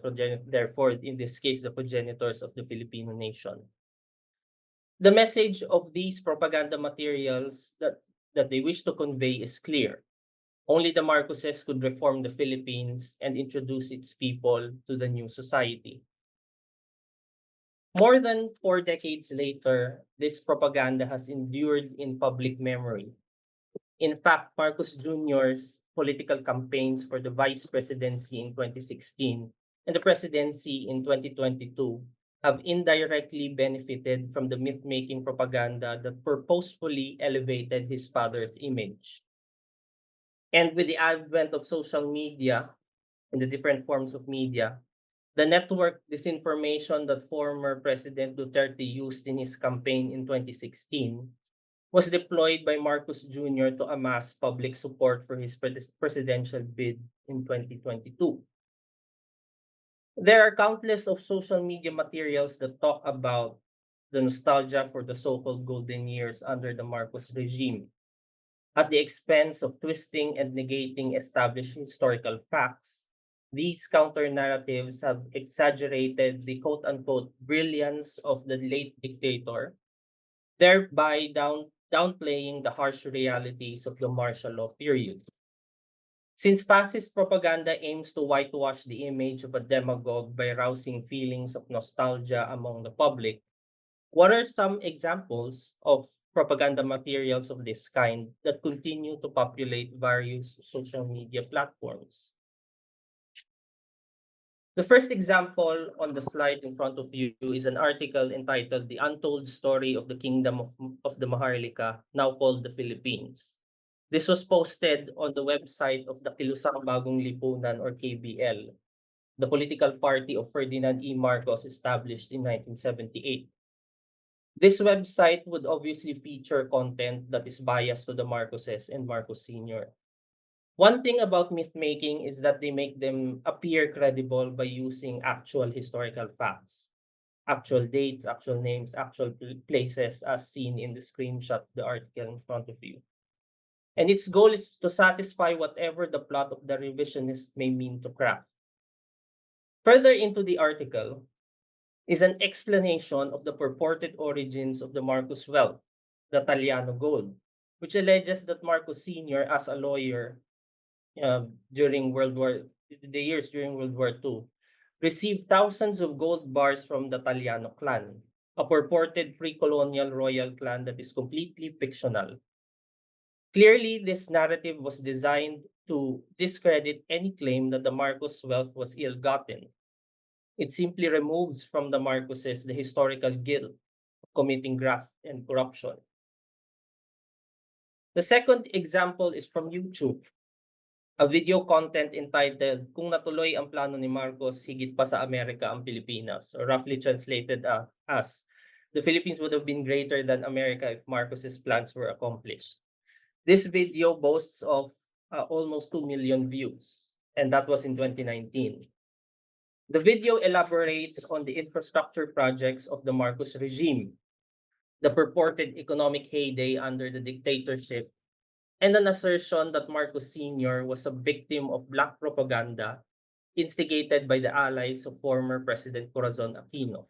F: therefore, in this case, the progenitors of the Filipino nation. The message of these propaganda materials that they wish to convey is clear. Only the Marcoses could reform the Philippines and introduce its people to the new society. More than 4 decades later, this propaganda has endured in public memory. In fact, Marcos Jr.'s political campaigns for the vice presidency in 2016 and the presidency in 2022 have indirectly benefited from the myth-making propaganda that purposefully elevated his father's image. And with the advent of social media and the different forms of media, the network disinformation that former President Duterte used in his campaign in 2016 was deployed by Marcos Jr. to amass public support for his presidential bid in 2022. There are countless of social media materials that talk about the nostalgia for the so-called golden years under the Marcos regime, at the expense of twisting and negating established historical facts. These counter-narratives have exaggerated the quote-unquote brilliance of the late dictator, thereby downplaying the harsh realities of the martial law period. Since fascist propaganda aims to whitewash the image of a demagogue by rousing feelings of nostalgia among the public, what are some examples of propaganda materials of this kind that continue to populate various social media platforms? The first example on the slide in front of you is an article entitled The Untold Story of the Kingdom of the Maharlika, now called the Philippines. This was posted on the website of the Kilusang Bagong Lipunan or KBL, the political party of Ferdinand E. Marcos established in 1978. This website would obviously feature content that is biased to the Marcoses and Marcos Sr. One thing about myth-making is that they make them appear credible by using actual historical facts, actual dates, actual names, actual places as seen in the screenshot of the article in front of you. And its goal is to satisfy whatever the plot of the revisionist may mean to craft. Further into the article is an explanation of the purported origins of the Marcos wealth, the Taliano gold, which alleges that Marcos Sr., as a lawyer during the years during World War II, received thousands of gold bars from the Taliano clan, a purported pre-colonial royal clan that is completely fictional. Clearly, this narrative was designed to discredit any claim that the Marcos wealth was ill-gotten. It simply removes from the Marcoses the historical guilt of committing graft and corruption. The second example is from YouTube, a video content entitled Kung Natuloy ang Plano ni Marcos, Higit pa sa Amerika ang Pilipinas, or roughly translated as, the Philippines would have been greater than America if Marcos's plans were accomplished. This video boasts of almost 2 million views, and that was in 2019. The video elaborates on the infrastructure projects of the Marcos regime, the purported economic heyday under the dictatorship, and an assertion that Marcos Sr. was a victim of black propaganda instigated by the allies of former President Corazon Aquino.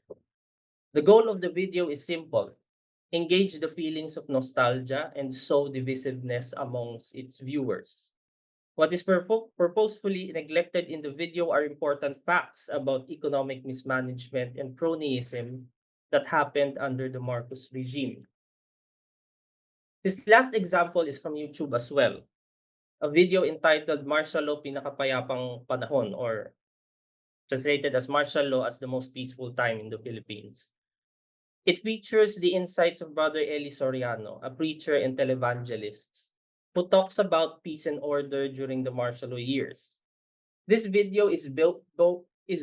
F: The goal of the video is simple: engage the feelings of nostalgia and sow divisiveness amongst its viewers. What is purposefully neglected in the video are important facts about economic mismanagement and cronyism that happened under the Marcos regime. This last example is from YouTube as well, a video entitled Martial Law Pinakapayapang Panahon, or translated as Martial Law as the Most Peaceful Time in the Philippines. It features the insights of Brother Eli Soriano, a preacher and televangelist, who talks about peace and order during the martial law years. This video is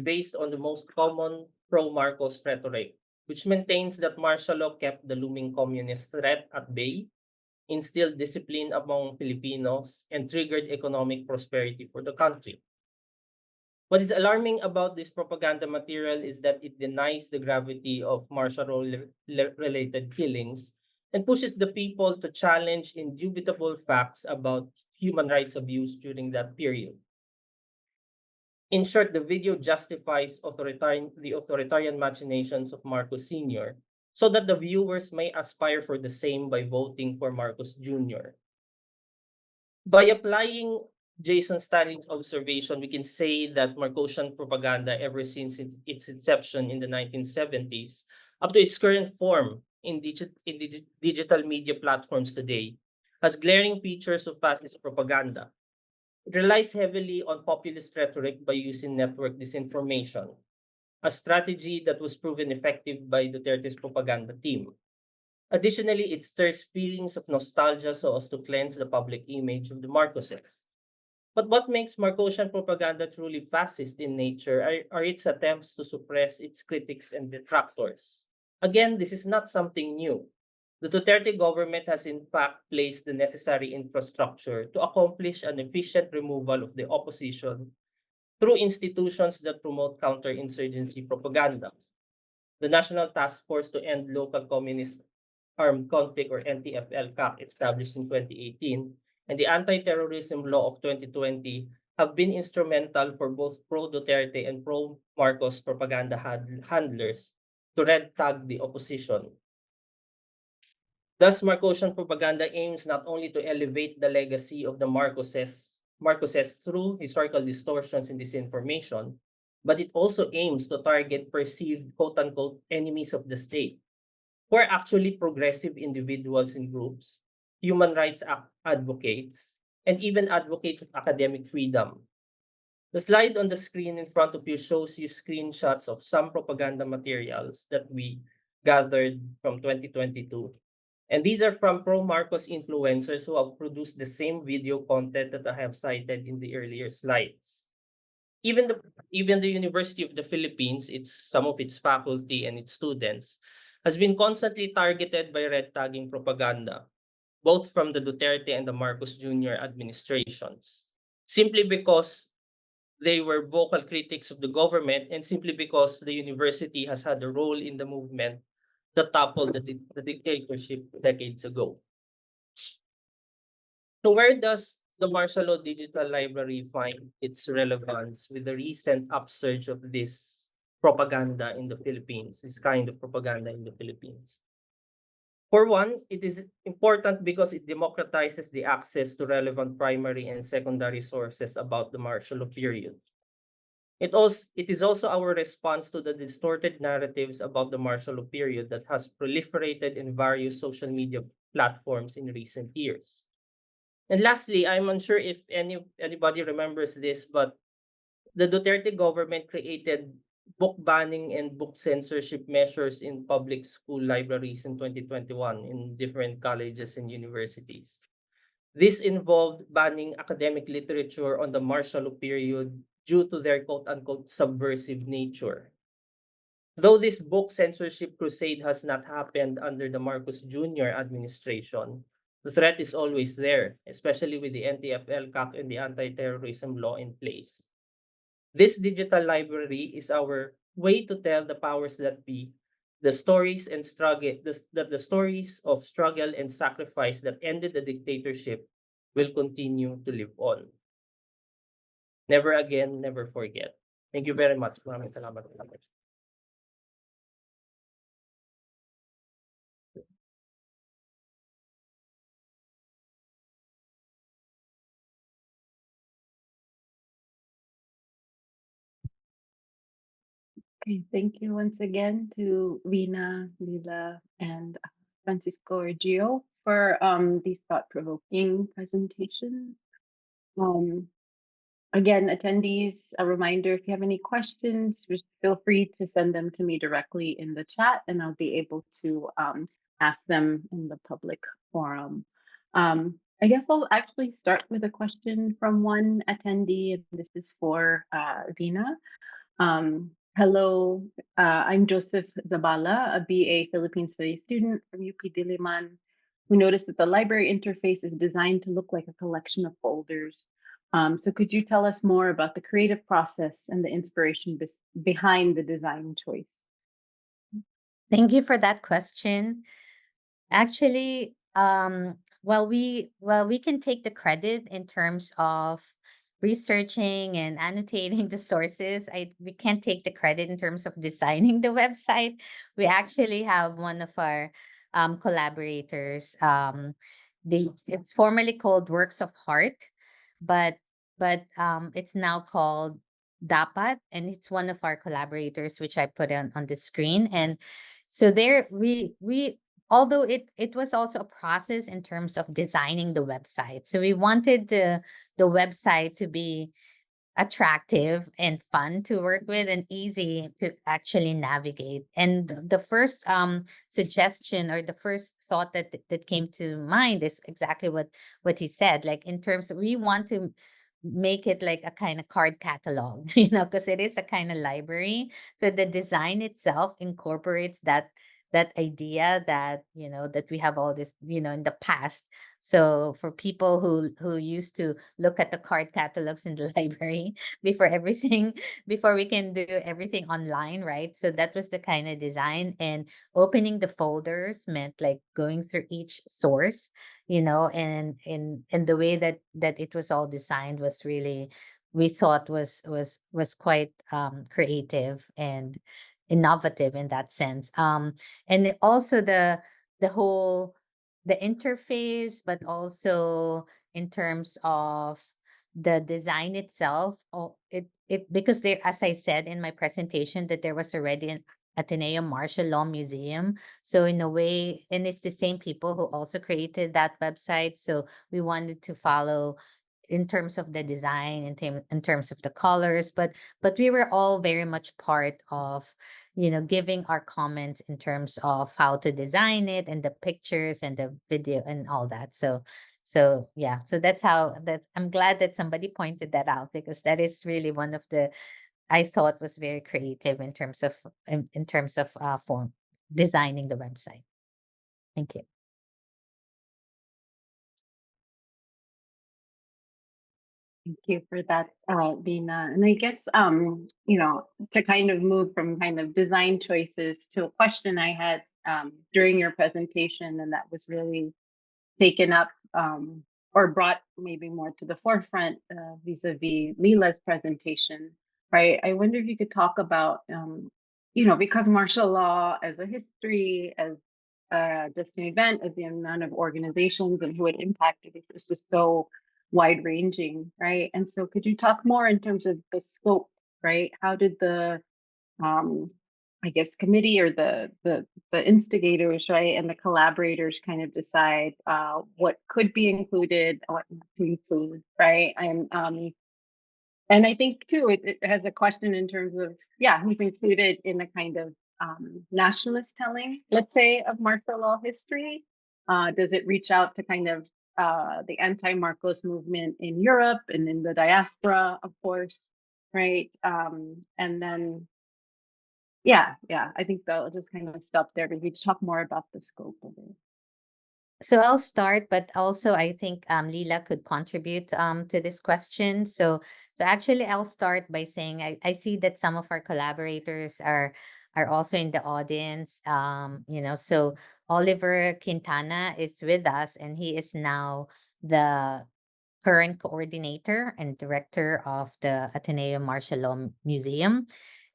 F: based on the most common pro-Marcos rhetoric, which maintains that martial law kept the looming communist threat at bay, instilled discipline among Filipinos, and triggered economic prosperity for the country. What is alarming about this propaganda material is that it denies the gravity of martial law-related killings and pushes the people to challenge indubitable facts about human rights abuse during that period. In short, the video justifies the authoritarian machinations of Marcos Sr. so that the viewers may aspire for the same by voting for Marcos Jr. By applying Jason Stalin's observation, we can say that Marcosian propaganda, ever since its inception in the 1970s, up to its current form in digital media platforms today, has glaring features of fascist propaganda. It relies heavily on populist rhetoric by using network disinformation, a strategy that was proven effective by Duterte's propaganda team. Additionally, it stirs feelings of nostalgia so as to cleanse the public image of the Marcoses. But what makes Marcosian propaganda truly fascist in nature are its attempts to suppress its critics and detractors. Again, this is not something new. The Duterte government has in fact placed the necessary infrastructure to accomplish an efficient removal of the opposition through institutions that promote counterinsurgency propaganda. The National Task Force to End Local Communist Armed Conflict, or NTFL-CAC, established in 2018, and the Anti-Terrorism Law of 2020 have been instrumental for both pro-Duterte and pro-Marcos propaganda handlers to red tag the opposition. Thus, Marcosian propaganda aims not only to elevate the legacy of the Marcoses through historical distortions and disinformation, but it also aims to target perceived quote-unquote enemies of the state, who are actually progressive individuals and groups, human rights advocates, and even advocates of academic freedom. The slide on the screen in front of you shows you screenshots of some propaganda materials that we gathered from 2022. And these are from pro-Marcos influencers who have produced the same video content that I have cited in the earlier slides. Even the University of the Philippines, some of its faculty and its students, has been constantly targeted by red tagging propaganda, both from the Duterte and the Marcos Jr. administrations, simply because they were vocal critics of the government and simply because the university has had a role in the movement that toppled the dictatorship decades ago. So where does the martial law digital library find its relevance with the recent upsurge of this propaganda in the Philippines, this kind of propaganda in the Philippines? For one, it is important because it democratizes the access to relevant primary and secondary sources about the martial law period. It is also our response to the distorted narratives about the martial law period that has proliferated in various social media platforms in recent years. And lastly, I'm unsure if anybody remembers this, but the Duterte government created book banning and book censorship measures in public school libraries in 2021 in different colleges and universities. This involved banning academic literature on the martial law period due to their quote-unquote subversive nature. Though this book censorship crusade has not happened under the Marcos Jr. administration, the threat is always there, especially with the NTFL-CAC and the anti-terrorism law in place. This digital library is our way to tell the powers that be the stories and the stories of struggle and sacrifice that ended the dictatorship will continue to live on. Never again, never forget. Thank you very much. Maraming salamat.
A: Okay, thank you once again to Vina, Lila, and Francisco or Gio for these thought-provoking presentations. Again, attendees, a reminder, if you have any questions, just feel free to send them to me directly in the chat and I'll be able to ask them in the public forum. I guess I'll actually start with a question from one attendee, and this is for Vina. Hello, I'm Joseph Zabala, a BA Philippine Studies student from UP Diliman, who noticed that the library interface is designed to look like a collection of folders. So could you tell us more about the creative process and the inspiration behind the design choice?
B: Thank you for that question. Actually, well, we can take the credit in terms of researching and annotating the sources. We can't take the credit in terms of designing the website. We actually have one of our collaborators. It's formerly called Works of Heart, but it's now called Dapat, and it's one of our collaborators, which I put on the screen. And so there we although it was also a process in terms of designing the website. So we wanted the website to be attractive and fun to work with and easy to actually navigate. And the first suggestion, or the first thought that came to mind, is exactly what he said. Like, in terms of, we want to make it like a kind of card catalog, because it is a kind of library. So the design itself incorporates that idea that, that we have all this, in the past. So for people who used to look at the card catalogs in the library before everything, before we can do everything online, right? So that was the kind of design. And opening the folders meant like going through each source, and the way that it was all designed was really, we thought, was quite creative and innovative in that sense. And also the whole, the interface, but also in terms of the design itself. It because there, as I said in my presentation, that there was already an Ateneo Martial Law Museum. So in a way, and it's the same people who also created that website. So we wanted to follow in terms of the design, in terms of the colors, but we were all very much part of, giving our comments in terms of how to design it, and the pictures and the video and all that. So yeah, so that's how that I'm glad that somebody pointed that out, because that is really one of the, I thought, was very creative in terms of form designing the website. Thank you.
A: Thank you for that, Vina. And I guess, to kind of move from kind of design choices to a question I had during your presentation, and that was really taken up, or brought maybe more to the forefront vis-a-vis Lila's presentation, right? I wonder if you could talk about, because martial law as a history, as just an event, as the amount of organizations and who it impacted is just so wide ranging, right? And so could you talk more in terms of the scope, right? How did the um, I guess committee, or the instigators, right, and the collaborators kind of decide what could be included, what not to include, right? And I think too, it has a question in terms of, yeah, who's included in the kind of nationalist telling, let's say, of martial law history. Does it reach out to kind of the anti-Marcos movement in Europe and in the diaspora, of course, right? And then yeah, I think that I'll just kind of stop there, but we talk more about the scope of it.
B: So I'll start, but also I think Lila could contribute to this question. So actually I'll start by saying I see that some of our collaborators are also in the audience. So Oliver Quintana is with us, and he is now the current coordinator and director of the Ateneo Martial Law Museum.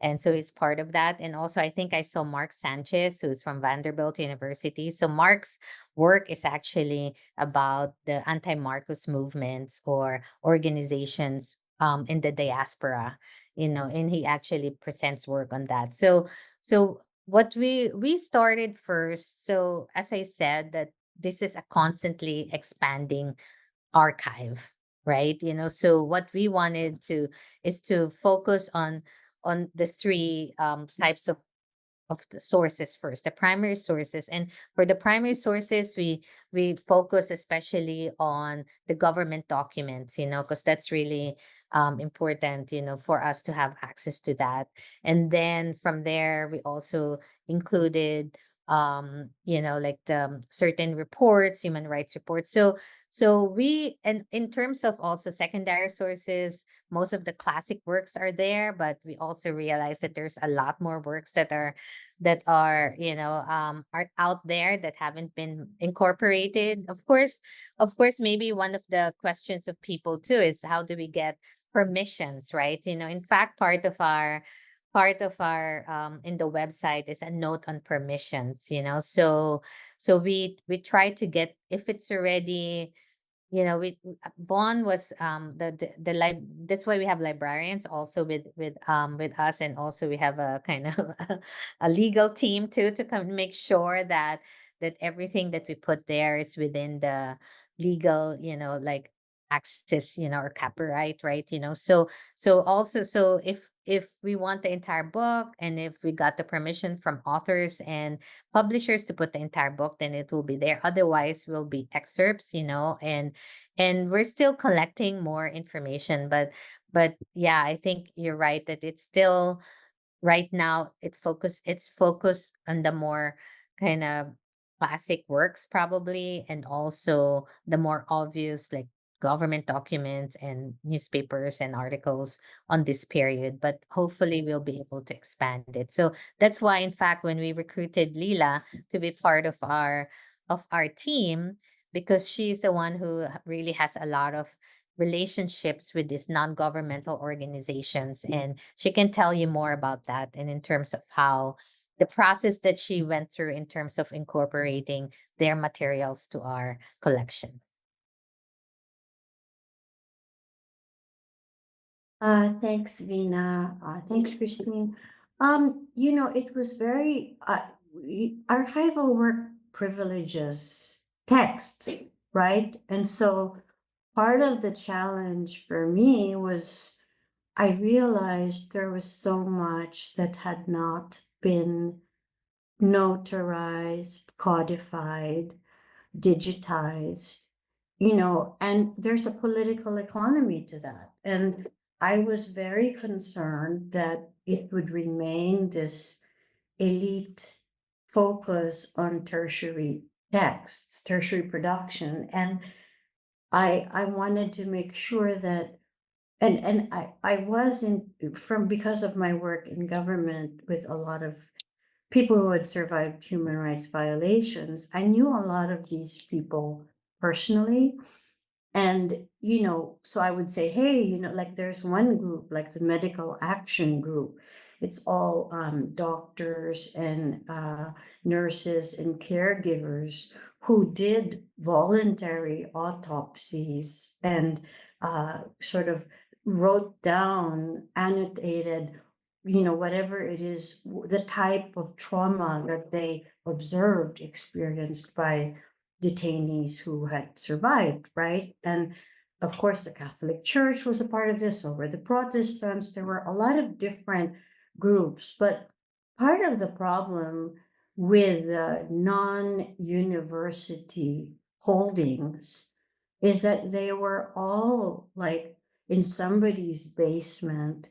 B: And so he's part of that. And also, I think I saw Mark Sanchez, who's from Vanderbilt University. So Mark's work is actually about the anti-Marcos movements or organizations in the diaspora, and he actually presents work on that. So what we started first, so as I said, that this is a constantly expanding archive, right? So what we wanted to is to focus on the three types of the sources first, the primary sources. And for the primary sources, we focus especially on the government documents, because that's really important, for us to have access to that. And then from there, we also included like the certain reports, human rights reports. So we, and in terms of also secondary sources, most of the classic works are there, but we also realize that there's a lot more works that are are out there that haven't been incorporated. Of course, maybe one of the questions of people too is, how do we get permissions, right? In fact, part of our in the website is a note on permissions. So we try to get, if it's already, we Vaughn was that's why we have librarians also with us, and also we have a kind of a legal team too, to come make sure that everything that we put there is within the legal, like access, or copyright, right? So if we want the entire book, and if we got the permission from authors and publishers to put the entire book, then it will be there. Otherwise, will be excerpts, and we're still collecting more information. But yeah, I think you're right that it's still, right now, it's focused on the more kind of classic works probably, and also the more obvious, like government documents and newspapers and articles on this period. But hopefully we'll be able to expand it. So that's why, in fact, when we recruited Lila to be part of our team, because she's the one who really has a lot of relationships with these non-governmental organizations, and she can tell you more about that, and in terms of how the process that she went through in terms of incorporating their materials to our collections.
E: Thanks, Vina. Thanks, Christine. It was very archival work privileges texts, right? And so part of the challenge for me was, I realized there was so much that had not been notarized, codified, digitized, and there's a political economy to that. And I was very concerned that it would remain this elite focus on tertiary texts, tertiary production. And I wanted to make sure that, and I wasn't from, because of my work in government with a lot of people who had survived human rights violations, I knew a lot of these people personally. And, so I would say, hey, like there's one group, like the Medical Action Group. It's all doctors and nurses and caregivers who did voluntary autopsies and sort of wrote down, annotated, whatever it is, the type of trauma that they observed, experienced by detainees who had survived, right? And of course, the Catholic Church was a part of this, so were the Protestants. There were a lot of different groups, but part of the problem with non-university holdings is that they were all like in somebody's basement.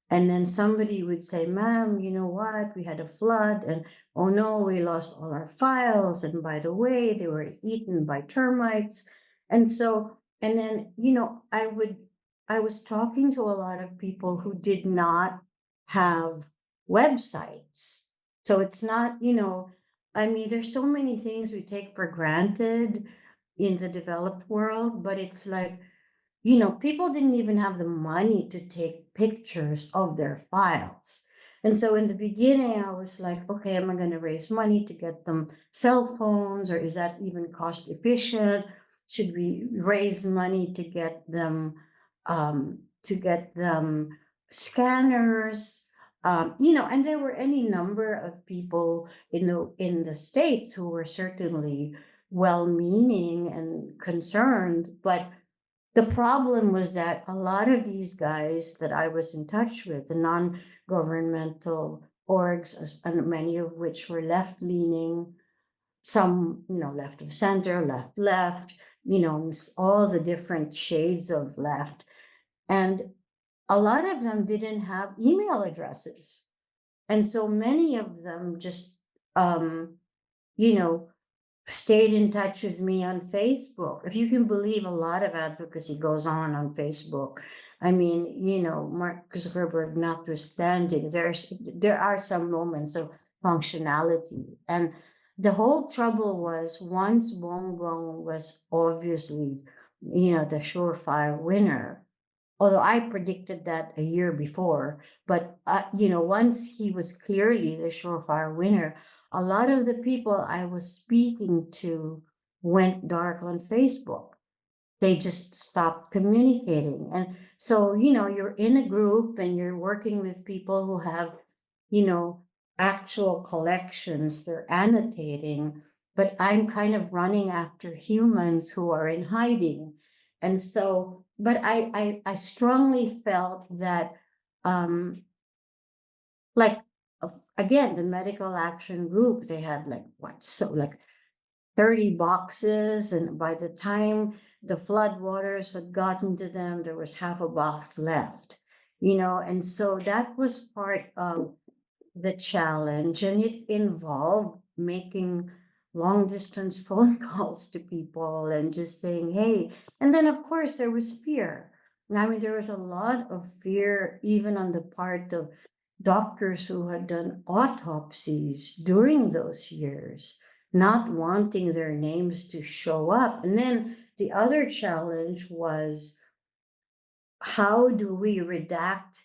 E: And then somebody would say, ma'am, you know what? We had a flood, and oh no, we lost all our files. And by the way, they were eaten by termites. And so, and then, I was talking to a lot of people who did not have websites. So it's not, I mean, there's so many things we take for granted in the developed world, but it's like, people didn't even have the money to take pictures of their files. And so in the beginning, I was like, okay, am I going to raise money to get them cell phones, or is that even cost efficient? Should we raise money to get them scanners? And there were any number of people in the States who were certainly well-meaning and concerned, but the problem was that a lot of these guys that I was in touch with, the non-governmental orgs, and many of which were left-leaning, some, left of center, left, all the different shades of left. And a lot of them didn't have email addresses. And so many of them just stayed in touch with me on Facebook. If you can believe, a lot of advocacy goes on Facebook. I mean, Mark Zuckerberg notwithstanding, there are some moments of functionality. And the whole trouble was, once Bongbong was obviously, the surefire winner, although I predicted that a year before, but once he was clearly the surefire winner, a lot of the people I was speaking to went dark on Facebook. They just stopped communicating. And so, you're in a group and you're working with people who have, actual collections, they're annotating, but I'm kind of running after humans who are in hiding. And so, but I strongly felt that, like, again, the medical action group, they had like 30 boxes, and by the time the flood waters had gotten to them, there was half a box left, and so that was part of the challenge, and it involved making long distance phone calls to people and just saying, hey. And then, of course, there was fear. I mean, there was a lot of fear, even on the part of doctors who had done autopsies during those years, not wanting their names to show up. And then the other challenge was, how do we redact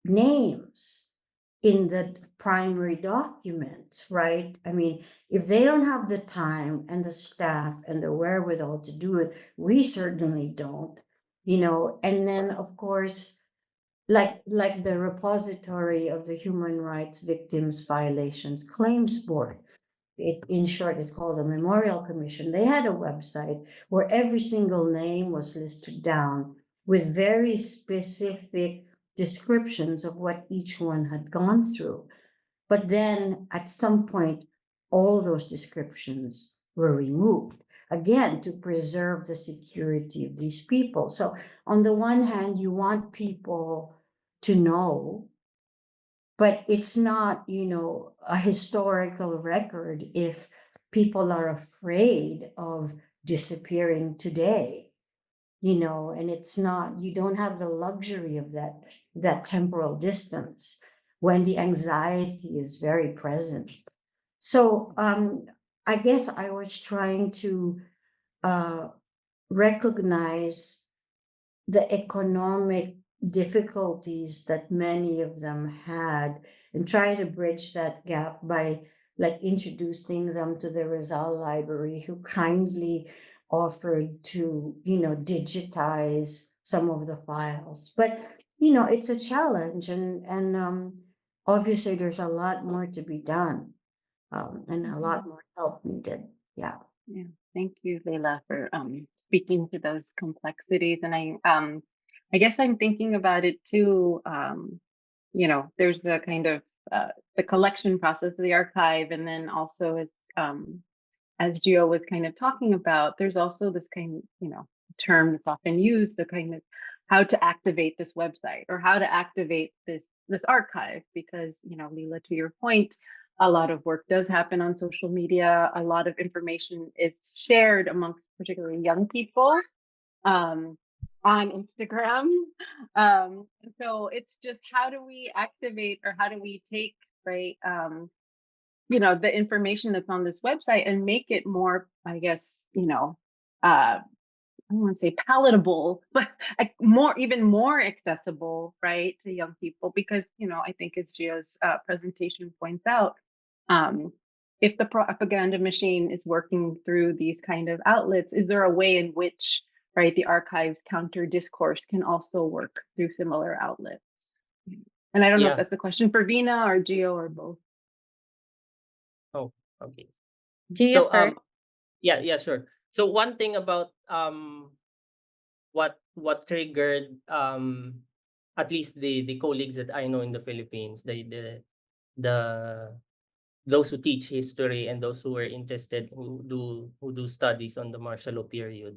E: names in the primary documents, right? I mean, if they don't have the time and the staff and the wherewithal to do it, we certainly don't, and then, of course, like the repository of the Human Rights Victims Violations Claims Board. In short, it's called the Memorial Commission. They had a website where every single name was listed down with very specific descriptions of what each one had gone through. But then at some point, all those descriptions were removed, again, to preserve the security of these people. So on the one hand, you want people to know, but it's not, a historical record if people are afraid of disappearing today, and it's not, you don't have the luxury of that temporal distance when the anxiety is very present. So I guess I was trying to recognize the economic difficulties that many of them had and try to bridge that gap by introducing them to the Rizal Library, who kindly offered to, digitize some of the files. But, it's a challenge, and obviously there's a lot more to be done, and a lot more help needed. Yeah.
A: Yeah, thank you, Leila, for speaking to those complexities. And I guess I'm thinking about it too. There's a kind of the collection process of the archive, and then also as Gio was kind of talking about, there's also this kind of, term that's often used, the kind of how to activate this website or how to activate this archive, because, Leila, to your point, a lot of work does happen on social media. A lot of information is shared amongst particularly young people on Instagram. So it's just, how do we activate, or how do we take, right, the information that's on this website and make it more, I guess, I don't want to say palatable, but even more accessible, right, to young people, because, I think as Gio's presentation points out, if the propaganda machine is working through these kind of outlets, is there a way in which, right, the archives counter discourse can also work through similar outlets? And I don't know if
F: Yeah.
A: that's a question for Vina or Gio or both.
F: Oh, okay.
B: Gio
F: So
B: first.
F: yeah, sure. So one thing about what triggered at least the colleagues that I know in the Philippines, the those who teach history and those who are interested, who do studies on the martial law period,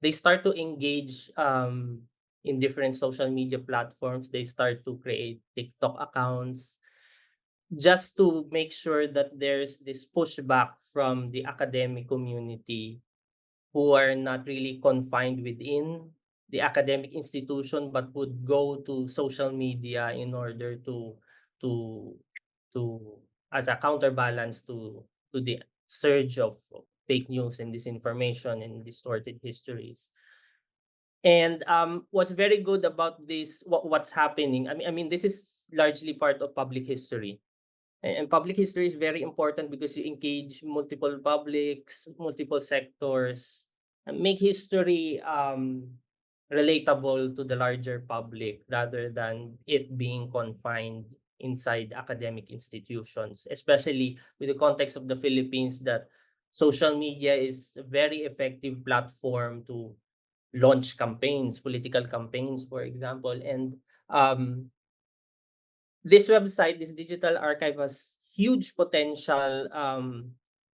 F: they start to engage in different social media platforms. They start to create TikTok accounts, just to make sure that there's this pushback from the academic community who are not really confined within the academic institution but would go to social media in order to to as a counterbalance to the surge of fake news and disinformation and distorted histories. And what's very good about this, what's happening, I mean this is largely part of public history. And public history is very important because you engage multiple publics, multiple sectors, and make history relatable to the larger public rather than it being confined inside academic institutions, especially with the context of the Philippines that social media is a very effective platform to launch campaigns, political campaigns, for example. And um, this website, this digital archive, has huge potential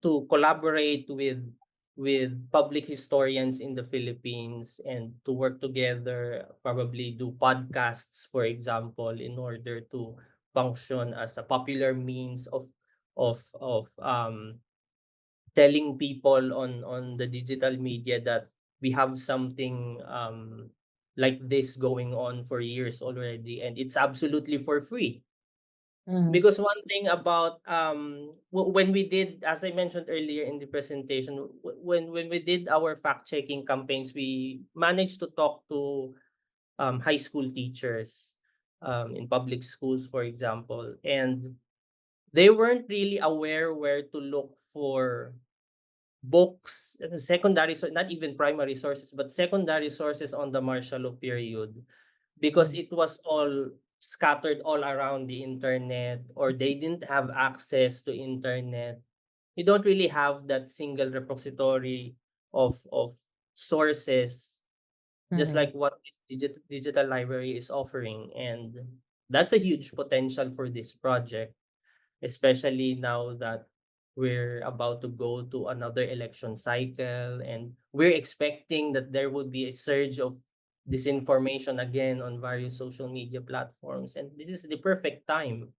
F: to collaborate with public historians in the Philippines and to work together, probably do podcasts, for example, in order to function as a popular means of telling people on the digital media that we have something like this going on for years already, and it's absolutely for free.
B: Mhm.
F: Because one thing about when we did, as I mentioned earlier in the presentation, when we did our fact checking campaigns, we managed to talk to high school teachers in public schools, for example, and they weren't really aware where to look for books, secondary, so not even primary sources, but secondary sources on the martial law period, because it was all scattered all around the internet, or they didn't have access to internet. You don't really have that single repository of sources, just
B: Mhm.
F: like what this digital library is offering. And that's a huge potential for this project, especially now that we're about to go to another election cycle, and we're expecting that there would be a surge of disinformation again on various social media platforms. And this is the perfect time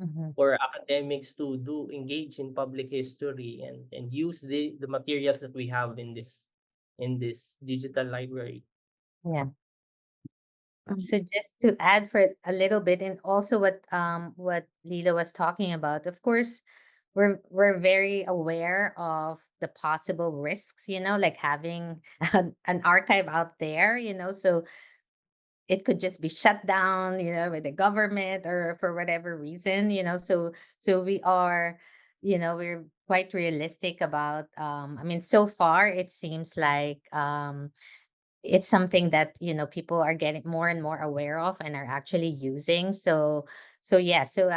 B: Mhm.
F: for academics to do engage in public history and use the materials that we have in this digital library.
B: Yeah.
E: Um,
B: So just to add for a little bit, and also what Lila was talking about, of course, we're very aware of the possible risks, like having an archive out there, so it could just be shut down, by the government or for whatever reason, so we are, we're quite realistic about, I mean, so far it seems like it's something that people are getting more and more aware of and are actually using. So yeah, so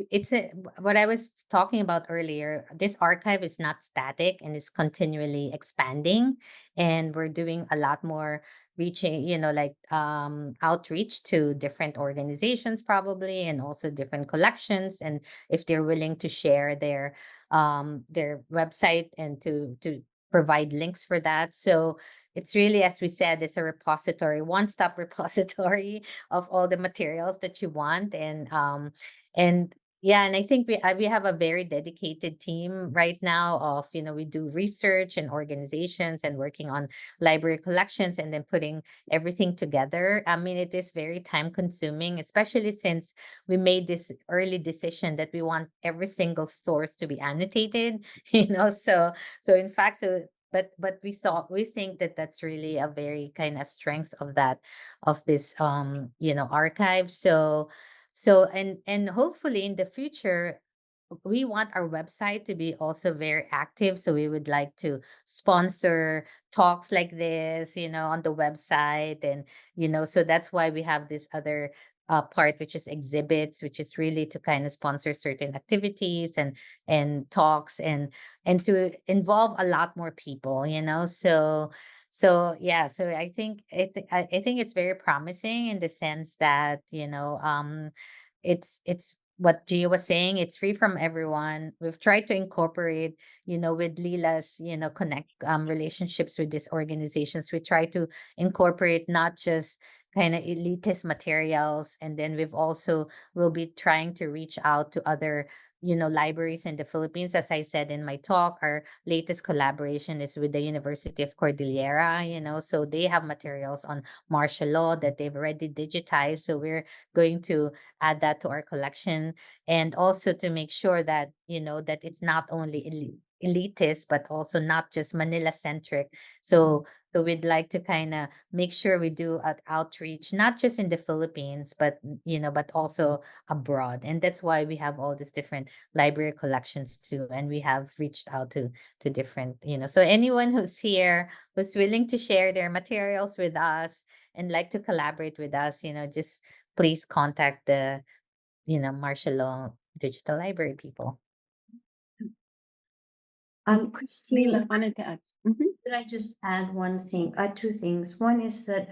B: it's what I was talking about earlier. This archive is not static and is continually expanding, and we're doing a lot more reaching, like outreach to different organizations probably, and also different collections, and if they're willing to share their website and to provide links for that. So it's really, as we said, it's a repository, one-stop repository of all the materials that you want. And yeah, and I think we have a very dedicated team right now of, we do research and organizations and working on library collections and then putting everything together. I mean, it is very time consuming, especially since we made this early decision that we want every single source to be annotated, so in fact, but we think that that's really a very kind of strength of this archive. So and hopefully in the future we want our website to be also very active, so we would like to sponsor talks like this, on the website. And so that's why we have this other part, which is exhibits, which is really to kind of sponsor certain activities and talks, and to involve a lot more people, so yeah, so I think it's very promising in the sense that it's what Gia was saying. It's free from everyone. We've tried to incorporate, with Lila's, connect relationships with these organizations. We try to incorporate not just kind of elitist materials. And then we'll be trying to reach out to other, libraries in the Philippines. As I said in my talk, our latest collaboration is with the University of Cordillera, so they have materials on martial law that they've already digitized. So we're going to add that to our collection, and also to make sure that, that it's not only elitist, but also not just Manila centric. So we'd like to kind of make sure we do outreach, not just in the Philippines, but but also abroad. And that's why we have all these different library collections too. And we have reached out to different, so anyone who's here who's willing to share their materials with us and like to collaborate with us, just please contact the, martial law digital library people.
E: Christine,
A: Lila
E: if
A: wanted to add.
E: could I just add one thing, two things. One is that,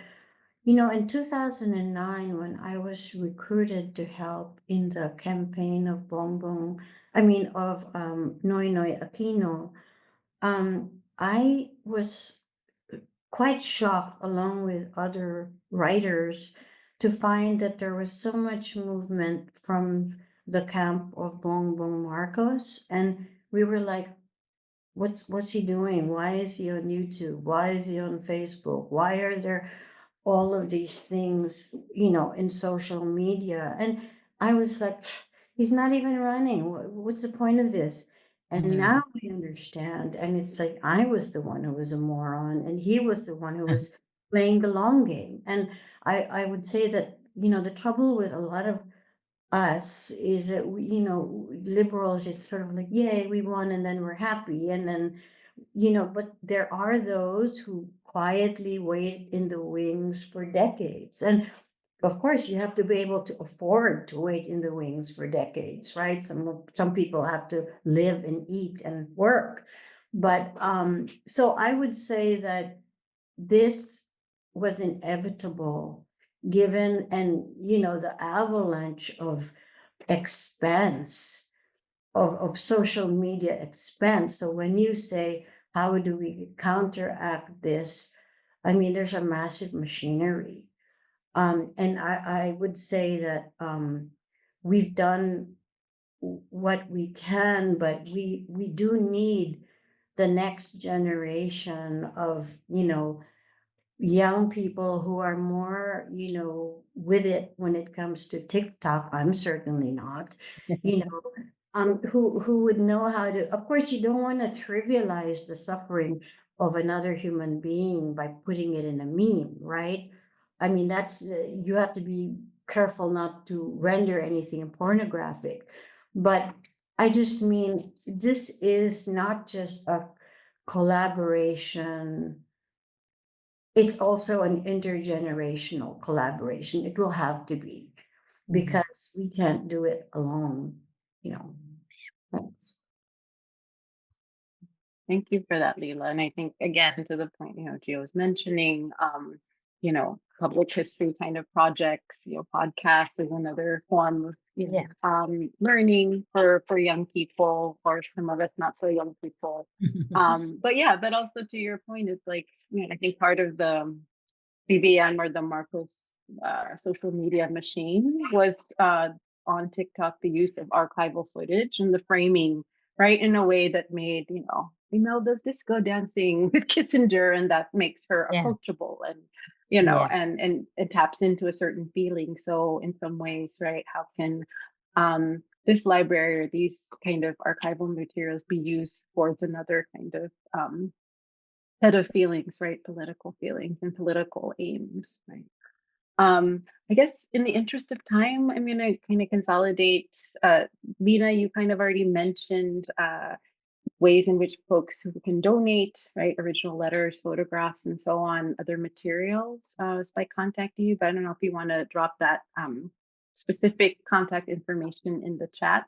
E: in 2009, when I was recruited to help in the campaign of Noy Noy Aquino, I was quite shocked, along with other writers, to find that there was so much movement from the camp of Bongbong Marcos, and we were like, what's he doing? Why is he on YouTube? Why is he on Facebook? Why are there all of these things, in social media? And I was like, he's not even running. What's the point of this? And
B: Mhm.
E: now I understand. And it's like, I was the one who was a moron, and he was the one who was playing the long game. And I would say that, the trouble with a lot of us is that liberals, it's sort of like, yay, we won, and then we're happy. And then, but there are those who quietly wait in the wings for decades. And of course, you have to be able to afford to wait in the wings for decades, right? Some people have to live and eat and work. But so I would say that this was inevitable, given, and the avalanche of expense, of social media expense. So when you say, how do we counteract this? I mean, there's a massive machinery. And I would say that we've done what we can, but we do need the next generation of, young people who are more, with it when it comes to TikTok. I'm certainly not, who would know how to. Of course, you don't want to trivialize the suffering of another human being by putting it in a meme, right? I mean, that's you have to be careful not to render anything pornographic. But I just mean, this is not just a collaboration, it's also an intergenerational collaboration. It will have to be, because we can't do it alone, Thanks.
A: Thank you for that, Leela. And I think, again, to the point, Gio was mentioning, public history kind of projects, podcasts is another form of, learning for young people, or some of us not so young people. But also to your point, it's like, I think part of the BBM, or the Marcos social media machine, was on TikTok, the use of archival footage and the framing, right, in a way that made, Imelda's disco dancing with Kissinger, and that makes her
B: Yeah.
A: approachable, and
B: Yeah.
A: and it taps into a certain feeling. So in some ways, right, how can this library, or these kind of archival materials, be used towards another kind of set of feelings, right? Political feelings and political aims, right? I guess in the interest of time, I'm going to kind of consolidate. Vina, you kind of already mentioned ways in which folks who can donate, right, original letters, photographs, and so on, other materials, is by contacting you. But I don't know if you want to drop that specific contact information in the chat.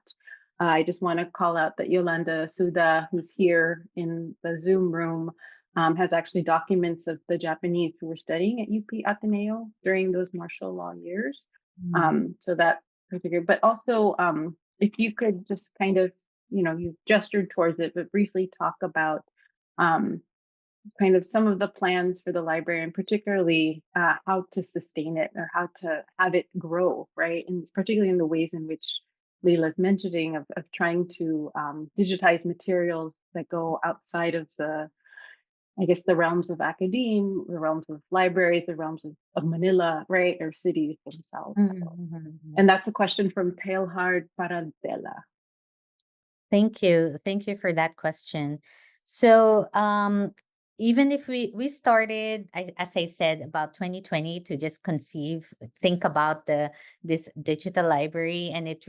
A: I just want to call out that Yolanda Suda, who's here in the Zoom room, has actually documents of the Japanese who were studying at UP Ateneo during those martial law years. So that particular, but also if you could just kind of, you've gestured towards it, but briefly talk about kind of some of the plans for the library, and particularly how to sustain it or how to have it grow, right? And particularly in the ways in which Lila's mentioning of trying to digitize materials that go outside of I guess, the realms of academe, the realms of libraries, the realms of Manila, right, or cities themselves. So. And that's a question from Tailhard Paradela.
B: Thank you. Thank you for that question. So, even if we started, as I said, about 2020 to just think about this digital library, and it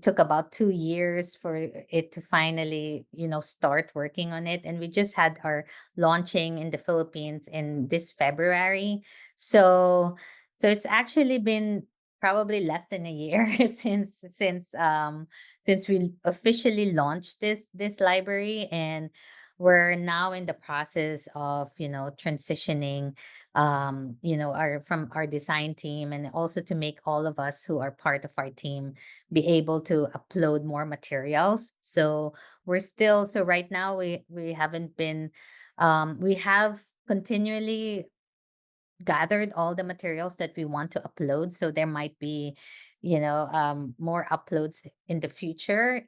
B: took about 2 years for it to finally, start working on it. And we just had our launching in the Philippines in this February. So it's actually been probably less than a year since we officially launched this library, and we're now in the process of transitioning our from our design team, and also to make all of us who are part of our team be able to upload more materials. So right now we haven't been we have continually gathered all the materials that we want to upload, so there might be more uploads in the future.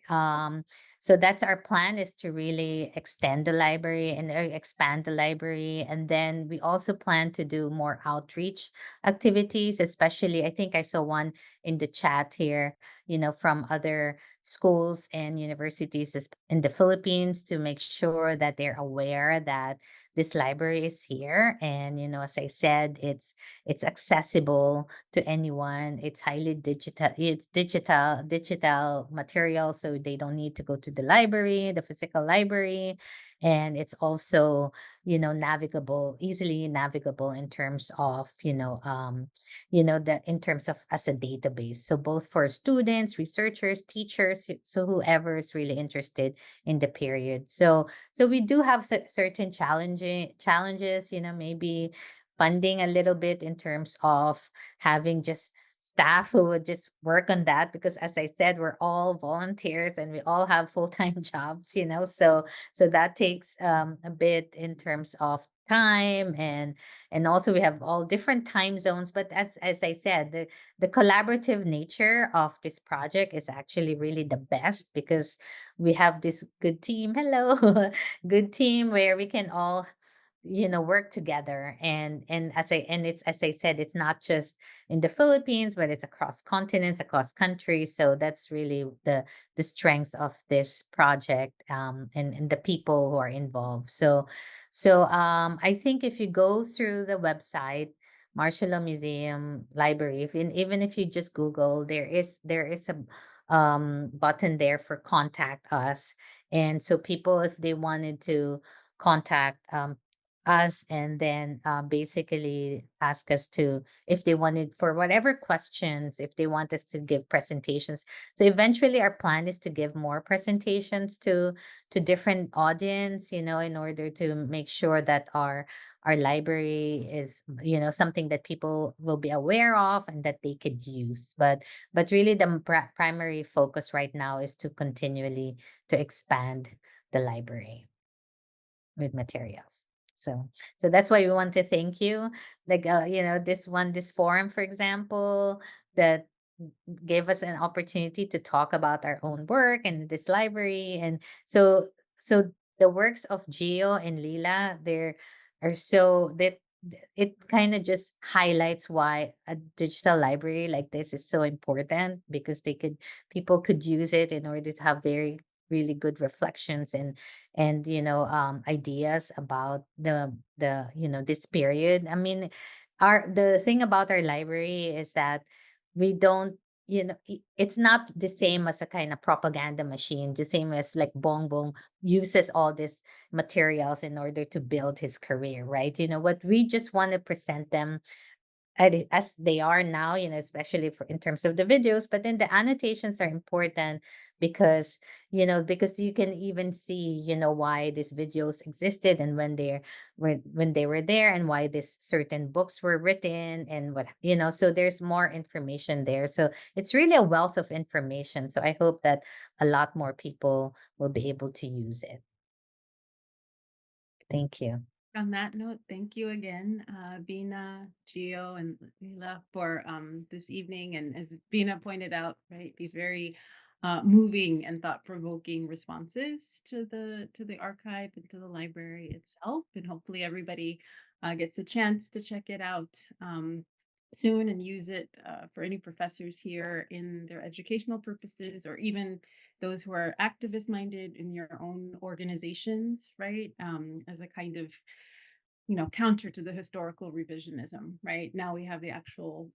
B: So that's our plan, is to really extend the library and expand the library. And then we also plan to do more outreach activities, especially I think I saw one in the chat here, from other schools and universities in the Philippines, to make sure that they're aware that this library is here. And as I said, it's accessible to anyone. It's highly digital. It's digital material, so they don't need to go to the physical library. And it's also navigable, easily navigable in terms of in terms of as a database, so both for students, researchers, teachers, so whoever is really interested in the period. So we do have certain challenges, maybe funding a little bit in terms of having just staff who would just work on that, because as I said, we're all volunteers and we all have full-time jobs, so that takes a bit in terms of time, and also we have all different time zones. But as I said, the collaborative nature of this project is actually really the best, because we have this good team. Hello. Good team where we can all work together. And as I said, it's not just in the Philippines, but it's across continents, across countries. So that's really the strength of this project, and the people who are involved. So I think if you go through the website, Martial Law Museum Library, even if you just Google, there is a button there for contact us. And so people, if they wanted to contact us, and then basically ask us to, if they wanted, for whatever questions, if they want us to give presentations. So eventually our plan is to give more presentations to different audience, in order to make sure that our library is something that people will be aware of and that they could use. But really the primary focus right now is to continually to expand the library with materials. So that's why we want to thank you. Like this forum, for example, that gave us an opportunity to talk about our own work and this library. And so the works of Gio and Lila, there are so that it kind of just highlights why a digital library like this is so important, because people could use it in order to have very really good reflections and ideas about this period. I mean, the thing about our library is that we don't it's not the same as a kind of propaganda machine, the same as like Bongbong uses all these materials in order to build his career, right? What we just want to present them as they are now, especially in terms of the videos. But then the annotations are important, because you can even see, why these videos existed, and when they were there, and why these certain books were written, and so there's more information there. So it's really a wealth of information. So I hope that a lot more people will be able to use it. Thank you.
A: On that note, thank you again, Vina, Gio, and Lila for this evening. And as Vina pointed out, right, these very moving and thought-provoking responses to the archive and to the library itself. And hopefully everybody gets a chance to check it out soon and use it for any professors here in their educational purposes, or even those who are activist minded in your own organizations, right? As a kind of, counter to the historical revisionism, right? Now we have the actual,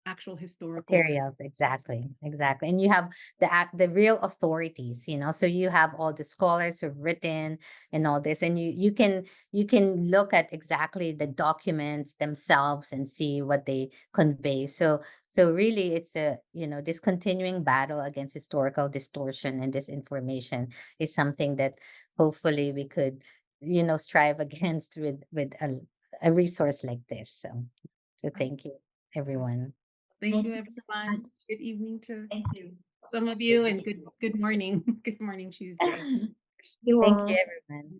A: actual historical
B: Materials, exactly, and you have the real authorities, so you have all the scholars who've written and all this, and you can look at exactly the documents themselves and see what they convey. So really it's this continuing battle against historical distortion and disinformation is something that hopefully we could strive against with a resource like this. So thank you everyone.
A: Thank
E: Thank
A: you,
E: you so
A: everyone.
E: much.
A: Good evening to
E: Thank you.
A: some of you, and good morning. Good morning, Tuesday.
E: You
B: Thank
E: all.
B: you everyone.